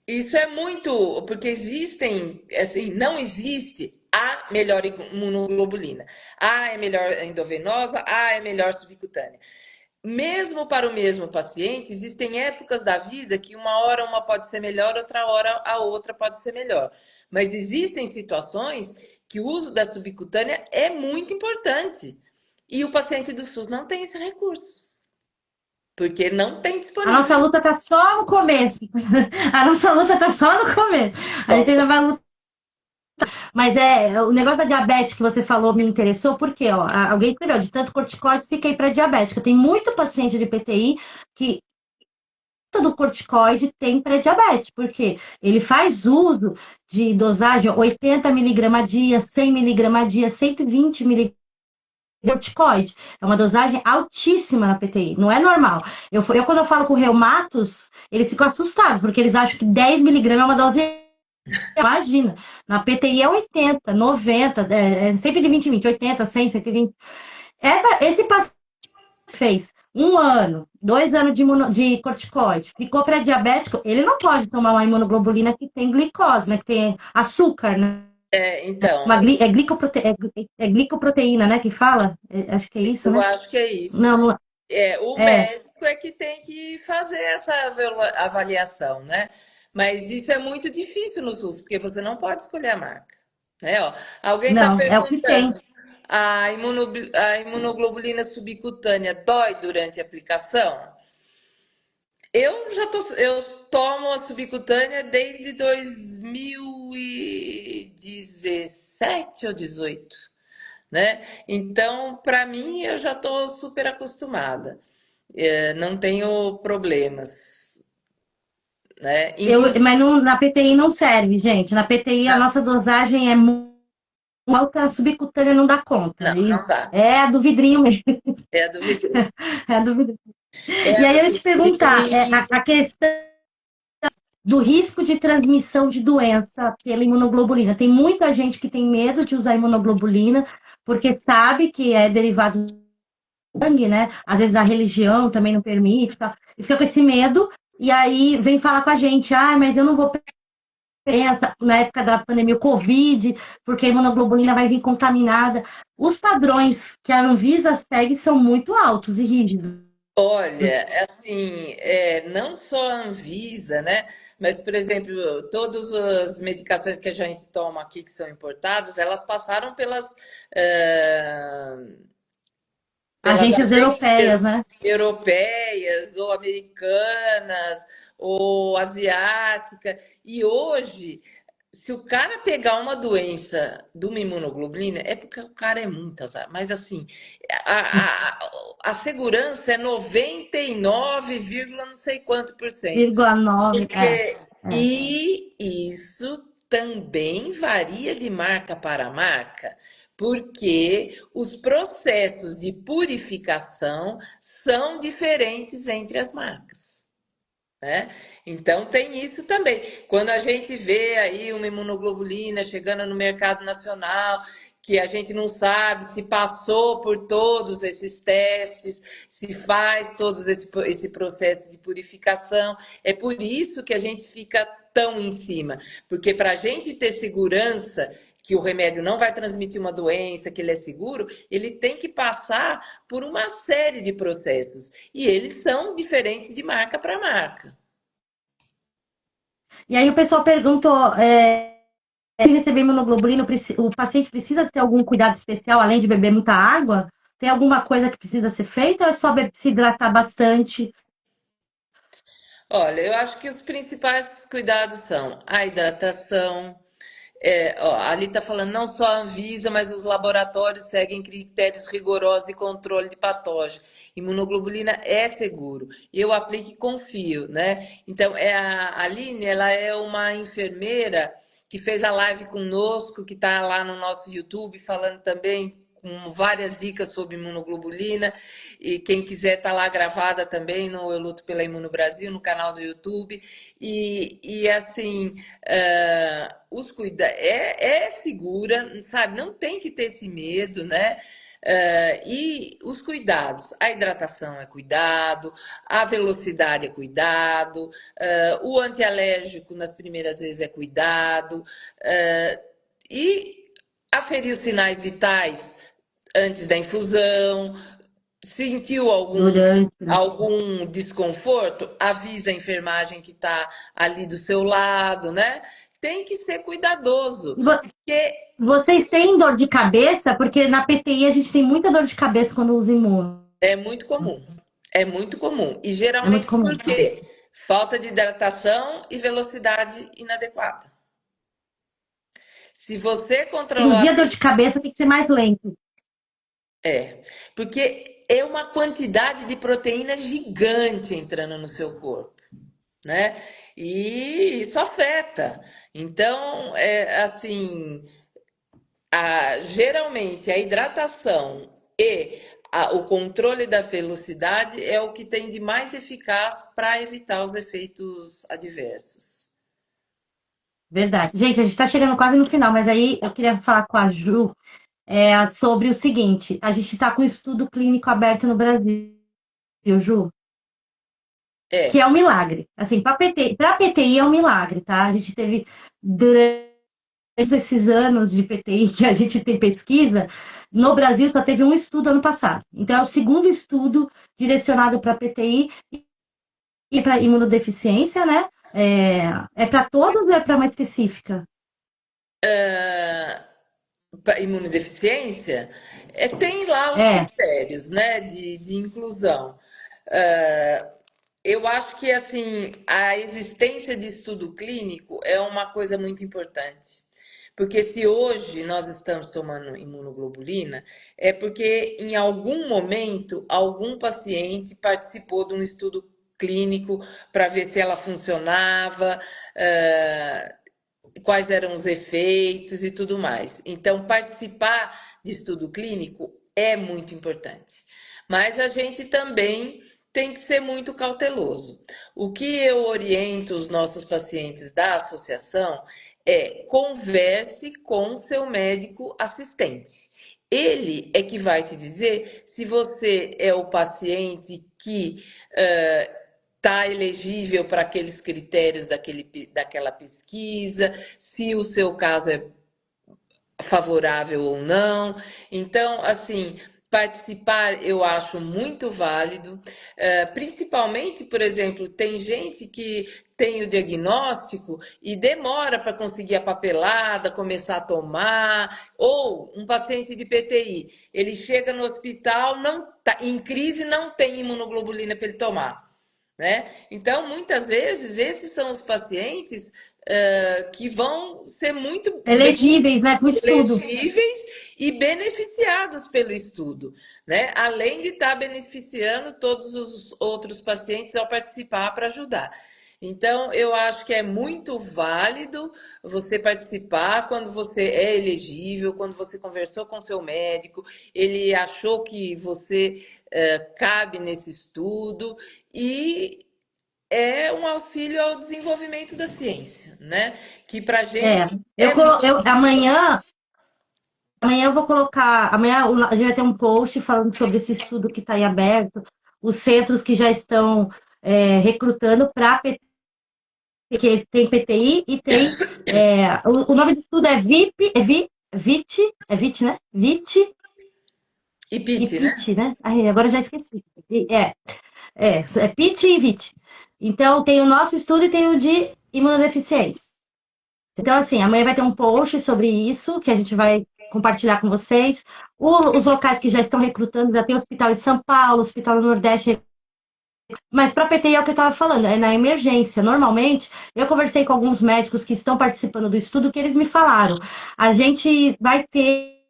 isso é muito, porque existem, assim, não existe a melhor imunoglobulina. A é melhor endovenosa, A é melhor subcutânea. Mesmo para o mesmo paciente, existem épocas da vida que uma hora uma pode ser melhor, outra hora a outra pode ser melhor. Mas existem situações que o uso da subcutânea é muito importante. E o paciente do SUS não tem esse recurso, porque não tem A nossa disponível. luta tá só no começo. A nossa luta tá só no começo. A gente ainda vai lutar. Mas o negócio da diabetes que você falou me interessou, porque ó, alguém escreveu, de tanto corticoide fiquei pré-diabética. Tem muito paciente de PTI que do corticoide tem pré-diabetes, porque ele faz uso de dosagem 80 miligramas a dia, 100 miligramas a dia, 120 miligramas de corticoide. É uma dosagem altíssima na PTI, não é normal. Quando eu falo com reumatos, eles ficam assustados, porque eles acham que 10 miligramas é uma dose. Imagina, na PTI é 80, 90, sempre de 20 em 20, 80, 100, 120. Esse paciente fez 1 ano, 2 anos de corticoide, ficou pré-diabético, ele não pode tomar uma imunoglobulina que tem glicose, né? Que tem açúcar, né? Então, É glicoproteína, né? Que fala? Acho que é isso, eu né? acho que é isso. Não, não O é. médico é que tem que fazer essa avaliação, né? Mas isso é muito difícil no SUS, porque você não pode escolher a marca. Né? Ó, alguém está Não, é o que tem. perguntando, a imunoglobulina subcutânea dói durante a aplicação? Eu tomo a subcutânea desde 2017 ou 18, né? Então, para mim, eu já estou super acostumada. Não tenho problemas, né? Mas na PTI não serve, gente. Na PTI a nossa dosagem é muito alta, a subcutânea não dá conta. E Não dá. é a do vidrinho mesmo. É a do vidrinho. É a do vidrinho. É E a aí do eu ia te perguntar, vidrinho. a questão do risco de transmissão de doença pela imunoglobulina. Tem muita gente que tem medo de usar imunoglobulina, porque sabe que é derivado do sangue, né? Às vezes a religião também não permite, tá? E fica com esse medo, e aí vem falar com a gente, mas eu não vou pensar na época da pandemia, o Covid, porque a imunoglobulina vai vir contaminada. Os padrões que a Anvisa segue são muito altos e rígidos. Olha, assim, não só a Anvisa, né? Mas, por exemplo, todas as medicações que a gente toma aqui que são importadas, elas passaram pelas Agências europeias, agências né? europeias, ou americanas, ou asiática. E hoje, se o cara pegar uma doença de uma imunoglobulina, é porque o cara é muito azar. Mas assim, a segurança é 99, não sei quanto por cento. 0,9, Porque É. E isso também varia de marca para marca, porque os processos de purificação são diferentes entre as marcas, né? Então tem isso também. Quando a gente vê aí uma imunoglobulina chegando no mercado nacional, que a gente não sabe se passou por todos esses testes, se faz todo esse processo de purificação, é por isso que a gente fica tão em cima, porque para a gente ter segurança que o remédio não vai transmitir uma doença, que ele é seguro, ele tem que passar por uma série de processos, e eles são diferentes de marca para marca. E aí o pessoal pergunta, se receber imunoglobulina, o paciente precisa ter algum cuidado especial, além de beber muita água? Tem alguma coisa que precisa ser feita ou é só se hidratar bastante? Olha, eu acho que os principais cuidados são a hidratação. Ó, ali está falando não só a Anvisa, mas os laboratórios seguem critérios rigorosos de controle de patógeno. Imunoglobulina é seguro. Eu aplico e confio, né? Então, a Aline, ela é uma enfermeira que fez a live conosco, que está lá no nosso YouTube, falando também com várias dicas sobre imunoglobulina. E quem quiser tá lá gravada também no Eu Luto pela Imuno Brasil, no canal do YouTube. E assim, os é segura, sabe? Não tem que ter esse medo, né? E os cuidados, a hidratação é cuidado, a velocidade é cuidado, o antialérgico nas primeiras vezes é cuidado, e aferir os sinais vitais antes da infusão. Sentiu Durante, né? algum desconforto? Avisa a enfermagem que está ali do seu lado, né? Tem que ser cuidadoso, E porque vocês têm dor de cabeça? Porque na PTI a gente tem muita dor de cabeça quando usa imuno. é muito comum. É muito comum. E É muito geralmente comum. por quê? Falta de hidratação e velocidade inadequada. Se você Induzir controlar. a dor de cabeça tem que ser mais lento. É, porque é uma quantidade de proteína gigante entrando no seu corpo, né? E isso afeta. Então, assim, geralmente a hidratação e o controle da velocidade é o que tem de mais eficaz para evitar os efeitos adversos. Verdade. Gente, a gente tá chegando quase no final, mas aí eu queria falar com a Ju sobre o seguinte: a gente tá com um estudo clínico aberto no Brasil, Ju, que é É. um milagre. Assim, para PTI é um milagre, tá? A gente teve durante esses anos de PTI que a gente tem pesquisa, no Brasil só teve um estudo ano passado. Então é o segundo estudo direcionado para PTI e para imunodeficiência, né? É para todos ou é para uma específica? Imunodeficiência, tem lá os É, critérios, né, de inclusão. É, eu acho que assim a existência de estudo clínico é uma coisa muito importante. Porque se hoje nós estamos tomando imunoglobulina, é porque em algum momento algum paciente participou de um estudo clínico para ver se ela funcionava, eh, quais eram os efeitos e tudo mais. Então, participar de estudo clínico é muito importante. Mas a gente também tem que ser muito cauteloso. O que eu oriento os nossos pacientes da associação é converse com seu médico assistente. Ele é que vai te dizer se você é o paciente que está elegível para aqueles critérios daquela pesquisa, se o seu caso é favorável ou não. Então, assim, participar eu acho muito válido, principalmente, por exemplo, tem gente que tem o diagnóstico e demora para conseguir a papelada, começar a tomar, ou um paciente de PTI, ele chega no hospital, não tá em crise, não tem imunoglobulina para ele tomar, né? Então, muitas vezes, esses são os pacientes que vão ser muito bem elegíveis, né, para o estudo. elegíveis e beneficiados pelo estudo, né? Além de estar beneficiando todos os outros pacientes ao participar para ajudar. Então, eu acho que é muito válido você participar quando você é elegível, quando você conversou com seu médico, ele achou que você cabe nesse estudo e é um auxílio ao desenvolvimento da ciência, né? Que para a É, gente é muito amanhã eu vou colocar, amanhã a gente vai ter um post falando sobre esse estudo que está aí aberto, os centros que já estão recrutando para porque tem PTI e tem. O nome do estudo é VIP, VIT, né? VIT e e PIT, né? PIT, né? Ai, agora eu já esqueci. É PIT e VIT. Então, tem o nosso estudo e tem o de imunodeficiência. Então, assim, amanhã vai ter um post sobre isso, que a gente vai compartilhar com vocês. Os locais que já estão recrutando, já tem hospital em São Paulo, hospital no Nordeste. Mas para PTI é o que eu estava falando, é na emergência. Normalmente, eu conversei com alguns médicos que estão participando do estudo, que eles me falaram, a gente vai ter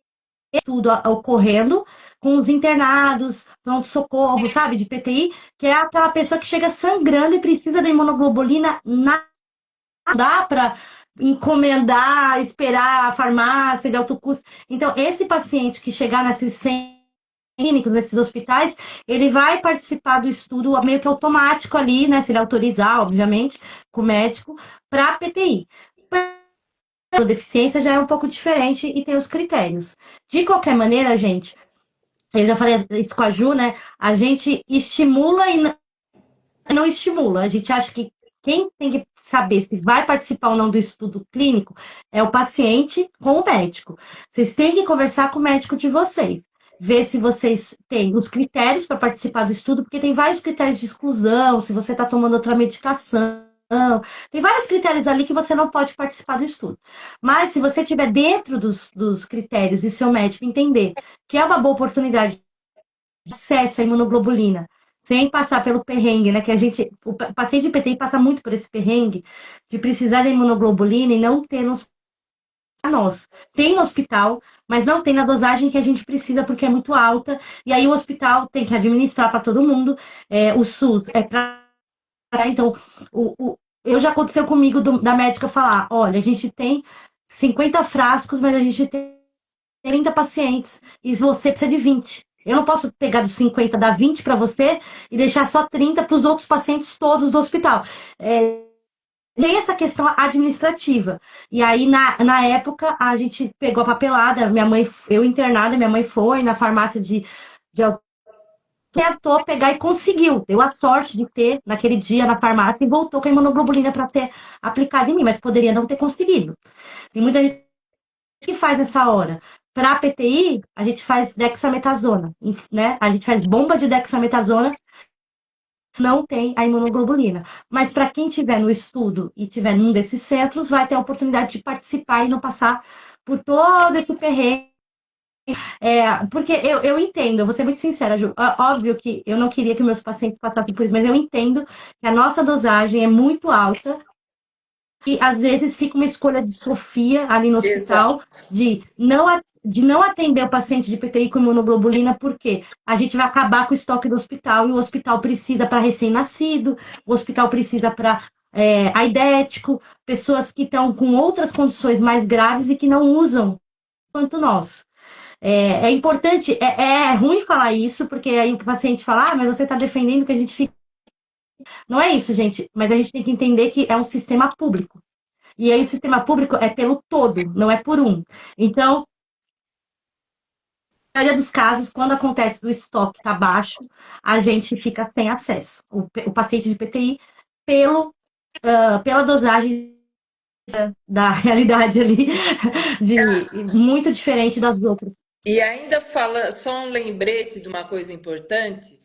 tudo ocorrendo com os internados, pronto-socorro, sabe, de PTI, que é aquela pessoa que chega sangrando e precisa da imunoglobulina, não dá para encomendar, esperar a farmácia de alto custo. Então, esse paciente que chegar nesses clínicos, nesses hospitais, ele vai participar do estudo meio que automático ali, né? Se ele autorizar, obviamente, com o médico, para PTI. A deficiência já é um pouco diferente e tem os critérios. De qualquer maneira, gente, eu já falei isso com a Ju, né? A gente estimula e não estimula. A gente acha que quem tem que saber se vai participar ou não do estudo clínico é o paciente com o médico. Vocês têm que conversar com o médico de vocês. Ver se vocês têm os critérios para participar do estudo, porque tem vários critérios de exclusão, se você está tomando outra medicação. Tem vários critérios ali que você não pode participar do estudo. Mas se você estiver dentro dos critérios e seu médico entender que é uma boa oportunidade de acesso à imunoglobulina, sem passar pelo perrengue, né? Que o paciente de PTI passa muito por esse perrengue de precisar da imunoglobulina e não ter nos nós. Tem no hospital, mas não tem na dosagem que a gente precisa porque é muito alta. E aí o hospital tem que administrar para todo mundo. O SUS é para. Então, eu já aconteceu comigo da médica falar: olha, a gente tem 50 frascos, mas a gente tem 30 pacientes e você precisa de 20. Eu não posso pegar dos 50, dar 20 para você e deixar só 30 para os outros pacientes todos do hospital. Tem essa questão administrativa. E aí, na época, a gente pegou a papelada, minha mãe, eu internada, minha mãe foi na farmácia de tentou pegar e conseguiu. Deu a sorte de ter, naquele dia, na farmácia, e voltou com a imunoglobulina para ser aplicada em mim, mas poderia não ter conseguido. Tem muita gente que faz nessa hora. Para a PTI, a gente faz dexametasona, né? A gente faz bomba de dexametasona, não tem a imunoglobulina. Mas para quem estiver no estudo e estiver num desses centros, vai ter a oportunidade de participar e não passar por todo esse perrengue. Porque eu entendo, eu vou ser muito sincera, Ju. Óbvio que eu não queria que meus pacientes passassem por isso, mas eu entendo que a nossa dosagem é muito alta e às vezes fica uma escolha de Sofia ali no hospital Exato. de não atender o paciente de PTI com imunoglobulina, porque a gente vai acabar com o estoque do hospital e o hospital precisa para recém-nascido, o hospital precisa para aidético, pessoas que estão com outras condições mais graves e que não usam quanto nós. É importante, é ruim falar isso, porque aí o paciente fala, mas você está defendendo que a gente fique. Não é isso, gente, mas a gente tem que entender que é um sistema público. E aí o sistema público é pelo todo, não é por um. Então, na maioria dos casos, quando acontece do estoque tá baixo, a gente fica sem acesso. O paciente de PTI, pela dosagem da realidade ali, muito diferente das outras. E ainda fala, só um lembrete de uma coisa importante: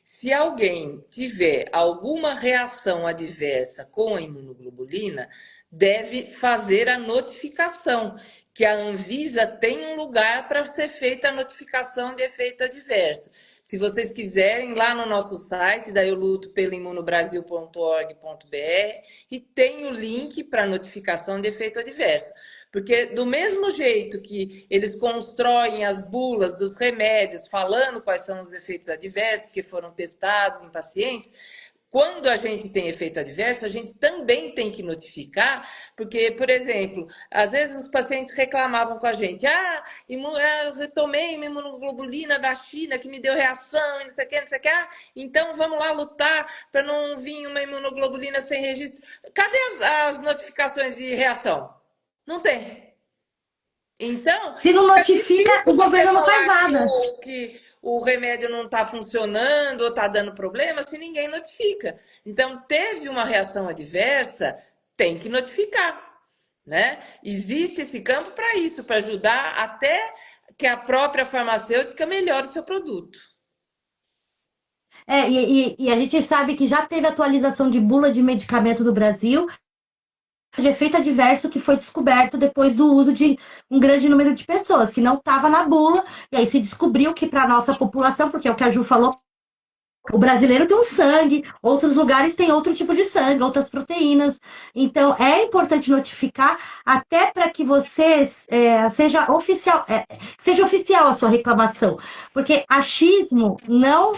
se alguém tiver alguma reação adversa com a imunoglobulina, deve fazer a notificação, que a Anvisa tem um lugar para ser feita a notificação de efeito adverso. Se vocês quiserem, lá no nosso site, da eulutopelaImunobrasil.org.br, e tem o link para notificação de efeito adverso. Porque do mesmo jeito que eles constroem as bulas dos remédios, falando quais são os efeitos adversos, que foram testados em pacientes, Quando a gente tem efeito adverso, a gente também tem que notificar, porque, por exemplo, às vezes os pacientes reclamavam com a gente: eu tomei uma imunoglobulina da China que me deu reação e não sei o que, não sei o que, então vamos lá lutar para não vir uma imunoglobulina sem registro. Cadê as notificações de reação? Não tem. Então, Se não fica notifica, difícil o você governo não faz falar nada. que o remédio não está funcionando ou está dando problema se ninguém notifica. Então, teve uma reação adversa, tem que notificar, né? Existe esse campo para isso, para ajudar até que a própria farmacêutica melhore o seu produto. E a gente sabe que já teve atualização de bula de medicamento no Brasil, de efeito adverso que foi descoberto depois do uso de um grande número de pessoas, que não estava na bula, e aí se descobriu que para a nossa população, porque é o que a Ju falou, o brasileiro tem um sangue, outros lugares têm outro tipo de sangue, outras proteínas. Então, é importante notificar até para que seja oficial a sua reclamação. Porque achismo não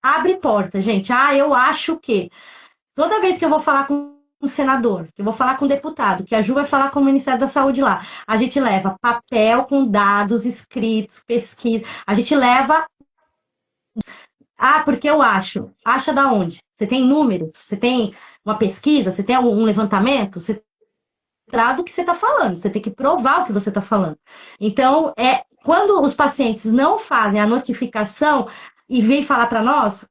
abre porta, gente. Eu acho que toda vez que eu vou falar com um senador, que eu vou falar com um deputado, que a Ju vai falar com o Ministério da Saúde lá, a gente leva papel com dados escritos, pesquisa, a gente leva. Porque eu acho. Acha da onde? Você tem números? Você tem uma pesquisa? Você tem um levantamento? Você tem do que você está falando. Você tem que provar o que você está falando. Então, quando os pacientes não fazem a notificação e vêm falar para nós,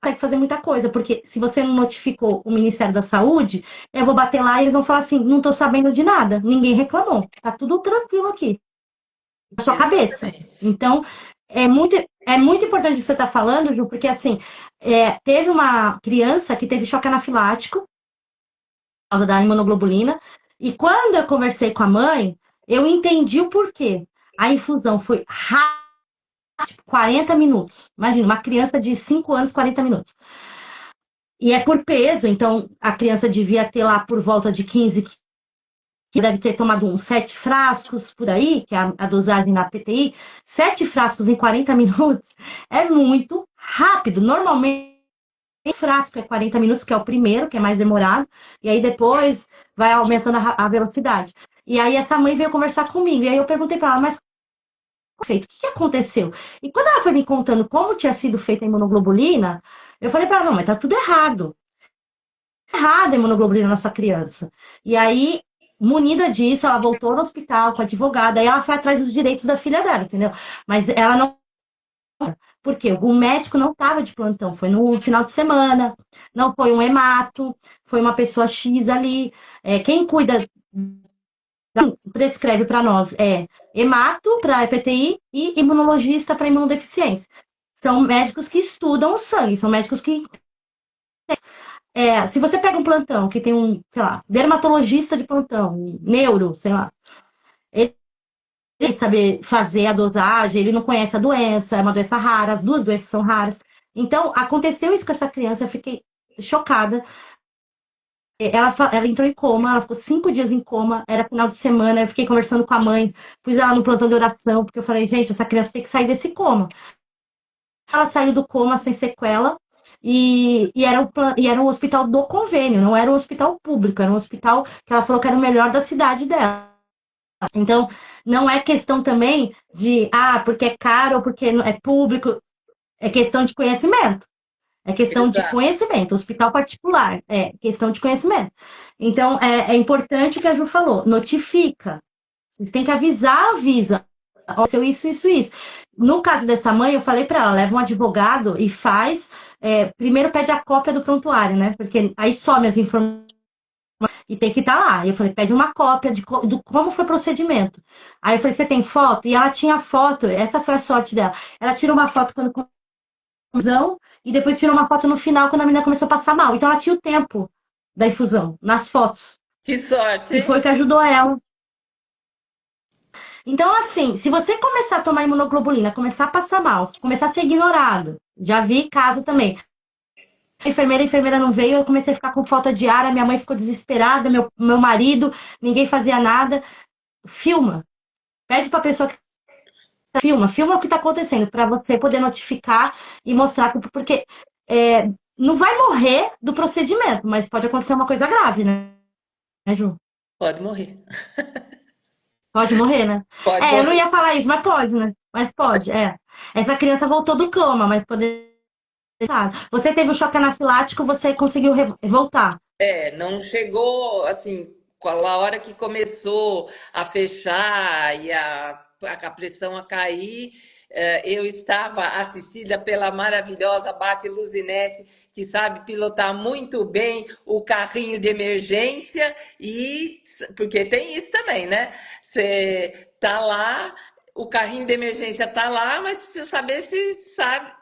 tem que fazer muita coisa, porque se você não notificou o Ministério da Saúde, eu vou bater lá e eles vão falar assim, não estou sabendo de nada, ninguém reclamou, tá tudo tranquilo aqui, na sua cabeça. Exatamente. Então, é muito importante o que você está falando, Ju, porque assim, teve uma criança que teve choque anafilático por causa da imunoglobulina, e quando eu conversei com a mãe, eu entendi o porquê. A infusão foi rápida, tipo, 40 minutos. Imagina, uma criança de 5 anos, 40 minutos. E é por peso, então a criança devia ter lá por volta de 15 quilos, que deve ter tomado uns 7 frascos por aí, que é a dosagem na PTI. 7 frascos em 40 minutos é muito rápido. Normalmente, um frasco é 40 minutos, que é o primeiro, que é mais demorado, e aí depois vai aumentando a velocidade. E aí essa mãe veio conversar comigo, e aí eu perguntei para ela, mas feito, o que aconteceu? E quando ela foi me contando como tinha sido feita a imunoglobulina, eu falei para ela, não, mas tá tudo errado. Errado a imunoglobulina na sua criança. E aí, munida disso, ela voltou no hospital com a advogada, aí ela foi atrás dos direitos da filha dela, entendeu? Mas ela não. Por quê? O médico não estava de plantão, foi no final de semana, não foi um hemato, foi uma pessoa X ali. Quem cuida, prescreve para nós hemato para EPTI e imunologista para imunodeficiência. São médicos que estudam o sangue, são médicos que. Se você pega um plantão que tem sei lá, dermatologista de plantão, neuro, sei lá, ele saber fazer a dosagem, ele não conhece a doença, é uma doença rara, as duas doenças são raras. Então, aconteceu isso com essa criança, eu fiquei chocada. Ela entrou em coma, ela ficou 5 dias em coma, era final de semana, eu fiquei conversando com a mãe, pus ela no plantão de oração, porque eu falei, gente, essa criança tem que sair desse coma. Ela saiu do coma sem sequela, era um hospital do convênio, não era um hospital público, era um hospital que ela falou que era o melhor da cidade dela. Então, não é questão também de, porque é caro ou porque é público, é questão de conhecimento. É questão de Exato. conhecimento, hospital particular, é questão de conhecimento. Então, é importante o que a Ju falou, notifica. Vocês têm que avisa. Aconteceu isso, isso, isso. No caso dessa mãe, eu falei para ela, leva um advogado e faz, primeiro pede a cópia do prontuário, né? Porque aí some as informações e tem que estar lá. Eu falei, pede uma cópia do como foi o procedimento. Aí eu falei, você tem foto? E ela tinha foto, essa foi a sorte dela. Ela tirou uma foto quando infusão e depois tirou uma foto no final quando a menina começou a passar mal. Então ela tinha o tempo da infusão nas fotos. Que sorte, E hein? foi o que ajudou ela. Então, assim, se você começar a tomar imunoglobulina, começar a passar mal, começar a ser ignorado, já vi caso também. A enfermeira não veio, eu comecei a ficar com falta de ar, a minha mãe ficou desesperada, meu marido, ninguém fazia nada. Filma. Pede pra pessoa que filma o que tá acontecendo, para você poder notificar e mostrar, porque não vai morrer do procedimento, mas pode acontecer uma coisa grave, né, Ju? Pode morrer. Pode morrer, né? Pode Eu não morrer. ia falar isso, mas pode, né? Mas pode, é. Essa criança voltou do coma, mas poderia. Você teve o choque anafilático, você conseguiu voltar. Não chegou assim, com a hora que começou a fechar e a pressão a cair, eu estava assistida pela maravilhosa Bate Luzinete, que sabe pilotar muito bem o carrinho de emergência, e porque tem isso também, né? Você tá lá, o carrinho de emergência tá lá, mas precisa saber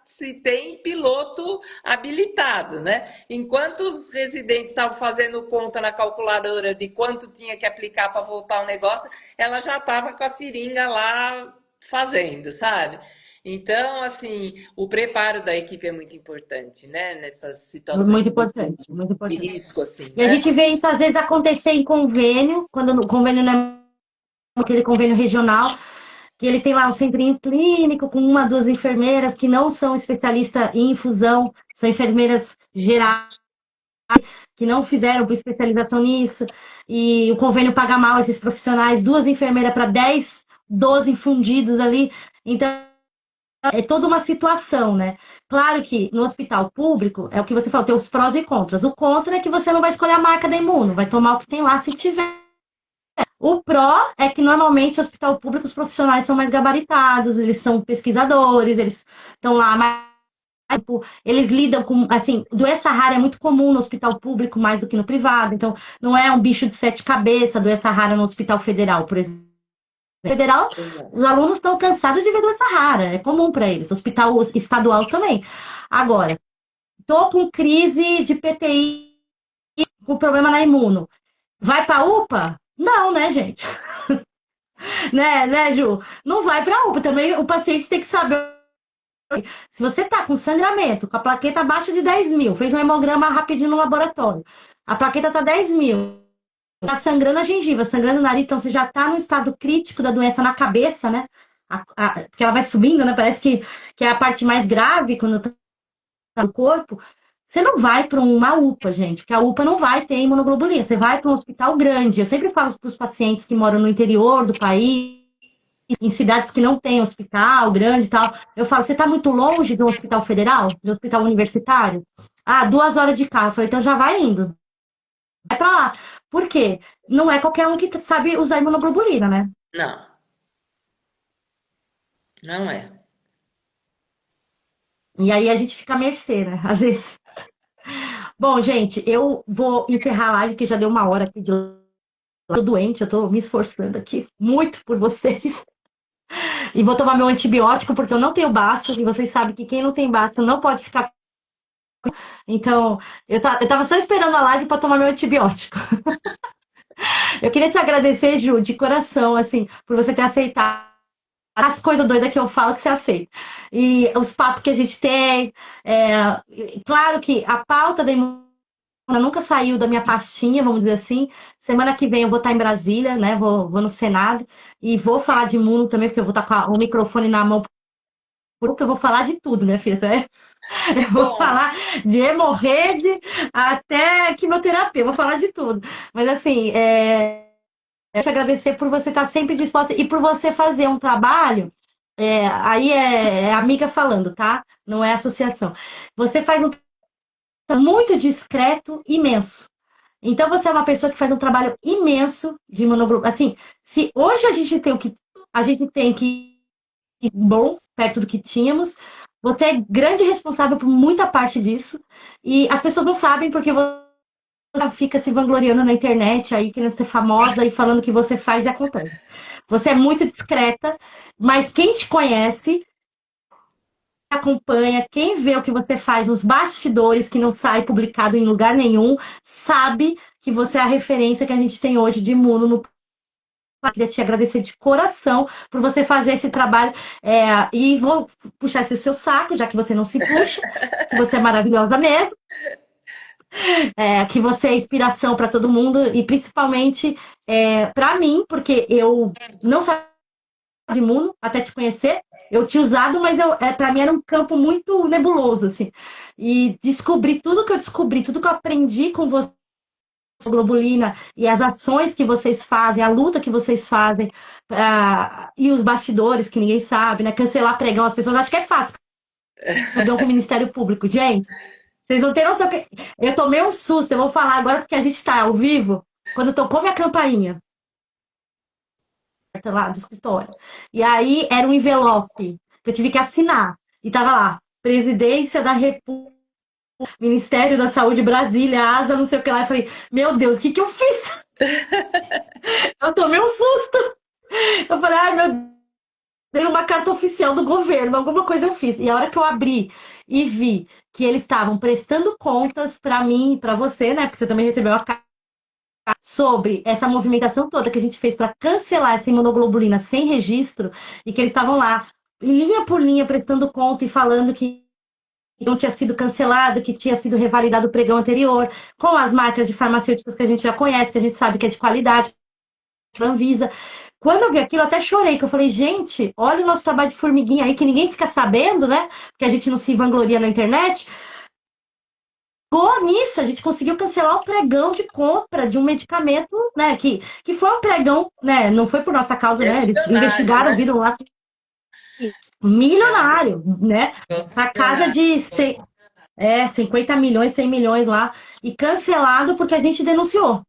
se tem piloto habilitado, né? Enquanto os residentes estavam fazendo conta na calculadora de quanto tinha que aplicar para voltar o negócio, ela já estava com a seringa lá fazendo, sabe? Então, assim, o preparo da equipe é muito importante, né? Nessas situações Muito importante, muito de importante. risco, assim, E a né? gente vê isso às vezes acontecer em convênio, quando o convênio não é aquele convênio regional, que ele tem lá um centrinho clínico com uma, duas enfermeiras que não são especialistas em infusão, são enfermeiras gerais, que não fizeram especialização nisso, e o convênio paga mal esses profissionais, duas enfermeiras para 10, 12 infundidos ali. Então, é toda uma situação, né? Claro que no hospital público, é o que você falou, tem os prós e contras. O contra é que você não vai escolher a marca da Imuno, vai tomar o que tem lá se tiver. O pró é que normalmente no hospital público os profissionais são mais gabaritados, eles são pesquisadores, eles estão lá mais tempo, eles lidam com, assim, doença rara é muito comum no hospital público mais do que no privado, então não é um bicho de sete cabeças, doença rara no hospital federal, por exemplo. Federal, os Exato. alunos estão cansados de ver doença rara, é comum para eles, hospital estadual também. Agora, tô com crise de PTI, com problema na imuno. Vai para UPA? Não, né, gente? Né, Ju? Não vai para UPA. Também o paciente tem que saber. Se você tá com sangramento, com a plaqueta abaixo de 10 mil, fez um hemograma rapidinho no laboratório, a plaqueta tá 10 mil, tá sangrando a gengiva, sangrando o nariz, então você já tá no estado crítico da doença na cabeça, né? Porque ela vai subindo, né? Parece que é a parte mais grave quando tá no corpo. Você não vai para uma UPA, gente, porque a UPA não vai ter imunoglobulina. Você vai para um hospital grande. Eu sempre falo para os pacientes que moram no interior do país, em cidades que não tem hospital grande e tal. Eu falo, você está muito longe de um hospital federal, de um hospital universitário? Ah, 2 horas de carro. Eu falei, então já vai indo. Vai para lá. Por quê? Não é qualquer um que sabe usar imunoglobulina, né? Não, não é. E aí a gente fica à mercê, né? Às vezes. Bom, gente, eu vou encerrar a live, que já deu 1 hora aqui de. Eu tô doente, eu tô me esforçando aqui muito por vocês. E vou tomar meu antibiótico, porque eu não tenho baço, e vocês sabem que quem não tem baço não pode ficar. Então, eu tava só esperando a live para tomar meu antibiótico. Eu queria te agradecer, Ju, de coração, assim, por você ter aceitado as coisas doidas que eu falo que você aceita. E os papos que a gente tem. Claro que a pauta da imunidade nunca saiu da minha pastinha, vamos dizer assim. Semana que vem eu vou estar em Brasília, né? Vou no Senado e vou falar de imuno também, porque eu vou estar com o microfone na mão. Porque eu vou falar de tudo, né, filha? Que Eu vou bom. falar de hemorroide até quimioterapia, eu vou falar de tudo. Mas assim, eu te agradecer por você estar sempre disposta e por você fazer um trabalho. Aí é amiga falando, tá? Não é associação. Você faz um trabalho muito discreto, imenso. Então você é uma pessoa que faz um trabalho imenso de imunoglobulina. Assim, se hoje a gente tem o que a gente tem que bom perto do que tínhamos, você é grande responsável por muita parte disso e as pessoas não sabem porque você fica se vangloriando na internet aí querendo ser famosa e falando que você faz e acontece. Você é muito discreta, mas quem te conhece acompanha, quem vê o que você faz, os bastidores que não sai publicado em lugar nenhum, sabe que você é a referência que a gente tem hoje de imuno no. Eu queria te agradecer de coração por você fazer esse trabalho. E vou puxar esse seu saco, já que você não se puxa, que você é maravilhosa mesmo, que você é inspiração para todo mundo e principalmente para mim, porque eu não sabia de imuno até te conhecer. Eu tinha usado, mas para mim era um campo muito nebuloso, assim. E descobri tudo que eu descobri, tudo que eu aprendi com você, globulina, e as ações que vocês fazem, a luta que vocês fazem, e os bastidores que ninguém sabe, né? Cancelar pregão, as pessoas acham que é fácil. Pregão com o Ministério Público. Gente, vocês não têm noção que. Eu tomei um susto, eu vou falar agora porque a gente está ao vivo, quando tocou minha campainha lá do escritório. E aí era um envelope que eu tive que assinar. E tava lá, Presidência da República, Ministério da Saúde Brasília, ASA, não sei o que lá. Eu falei, meu Deus, o que que eu fiz? Eu tomei um susto. Eu falei, ai meu Deus, dei uma carta oficial do governo, alguma coisa eu fiz. E a hora que eu abri e vi que eles estavam prestando contas para mim, para você, né? Porque você também recebeu a carta sobre essa movimentação toda que a gente fez para cancelar essa imunoglobulina sem registro e que eles estavam lá, linha por linha, prestando conta e falando que não tinha sido cancelado, que tinha sido revalidado o pregão anterior, com as marcas de farmacêuticas que a gente já conhece, que a gente sabe que é de qualidade, Anvisa. Quando eu vi aquilo, eu até chorei, que eu falei, gente, olha o nosso trabalho de formiguinha aí, que ninguém fica sabendo, né? Porque a gente não se vangloria na internet. Nisso, a gente conseguiu cancelar o pregão de compra de um medicamento, né? Que foi um pregão, né? Não foi por nossa causa, É né? Eles milionário, investigaram, né? viram lá. É um Milionário, né? negócio Pra casa milionário. de 50 milhões, 100 milhões lá. E cancelado porque a gente denunciou.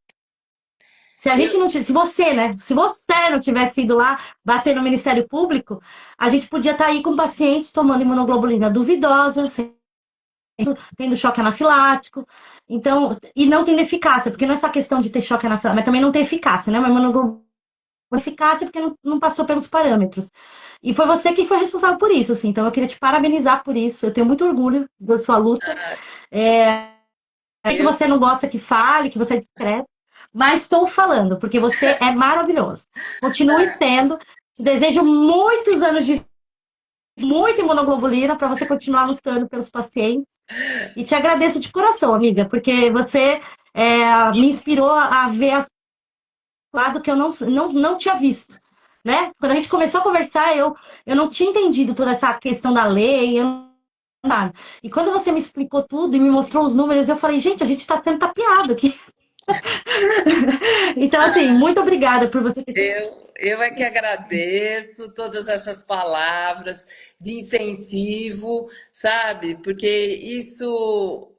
Se a gente Eu, não se você, né? Se você não tivesse ido lá bater no Ministério Público, a gente podia estar aí com o paciente tomando imunoglobulina duvidosa, tendo choque anafilático. Então, e não tendo eficácia, porque não é só questão de ter choque anafilático, mas também não ter eficácia, né? Uma imunoglobulina eficácia porque não passou pelos parâmetros. E foi você que foi responsável por isso, assim. Então, eu queria te parabenizar por isso. Eu tenho muito orgulho da sua luta. É que eu, você não gosta que fale, que você é discreto, mas estou falando, porque você é maravilhoso. Continue sendo. Te desejo muitos anos de muita imunoglobulina para você continuar lutando pelos pacientes. E te agradeço de coração, amiga, porque você me inspirou a ver as lado que eu não tinha visto. Né? Quando a gente começou a conversar, eu não tinha entendido toda essa questão da lei, eu não nada. E quando você me explicou tudo e me mostrou os números, eu falei, gente, a gente está sendo tapeado aqui. Então, assim, muito obrigada por você ter. eu é que agradeço todas essas palavras de incentivo, sabe? Porque isso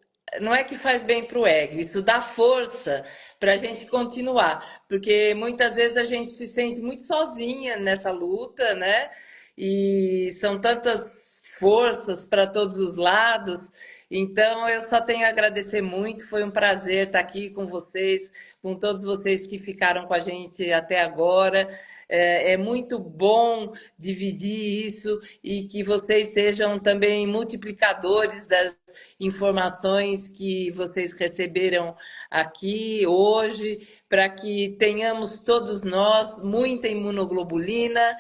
não é que faz bem para o ego, isso dá força para a gente continuar. Porque muitas vezes a gente se sente muito sozinha nessa luta, né? E são tantas forças para todos os lados. Então, eu só tenho a agradecer muito. Foi um prazer estar aqui com vocês, com todos vocês que ficaram com a gente até agora. É muito bom dividir isso e que vocês sejam também multiplicadores das informações que vocês receberam aqui hoje, para que tenhamos todos nós muita imunoglobulina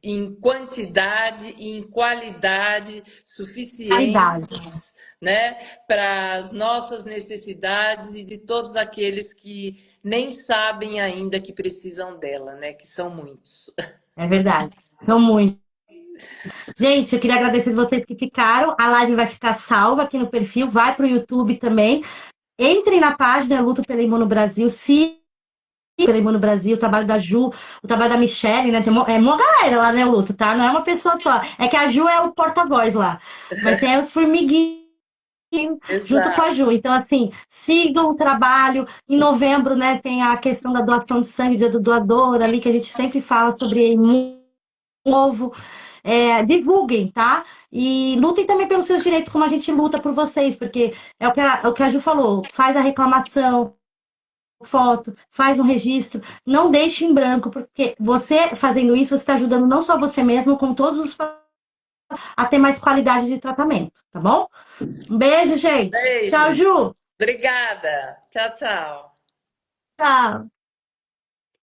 em quantidade e em qualidade Caridade. suficientes, né, para as nossas necessidades e de todos aqueles que nem sabem ainda que precisam dela, né, que são muitos. É verdade. São muito. Gente, eu queria agradecer vocês que ficaram. A live vai ficar salva aqui no perfil, vai para o YouTube também. Entrem na página Luto pela Imuno Brasil, se pela Imuno Brasil, o trabalho da Ju, o trabalho da Michelle, né? Tem uma galera lá, né, Luto, tá? Não é uma pessoa só. É que a Ju é o porta-voz lá. Mas tem os formiguinhos junto com a Exato. Ju. Então, assim, sigam o trabalho. Em novembro, né, tem a questão da doação de sangue, dia do doador, ali, que a gente sempre fala sobre novo. Divulguem, tá? E lutem também pelos seus direitos, como a gente luta por vocês, porque é o que a Ju falou, faz a reclamação, foto, faz um registro, não deixe em branco, porque você fazendo isso, você está ajudando não só você mesmo, como todos os a ter mais qualidade de tratamento, tá bom? Um beijo, gente. Tchau, Beijos. Ju. Obrigada. Tchau, tchau. Tchau.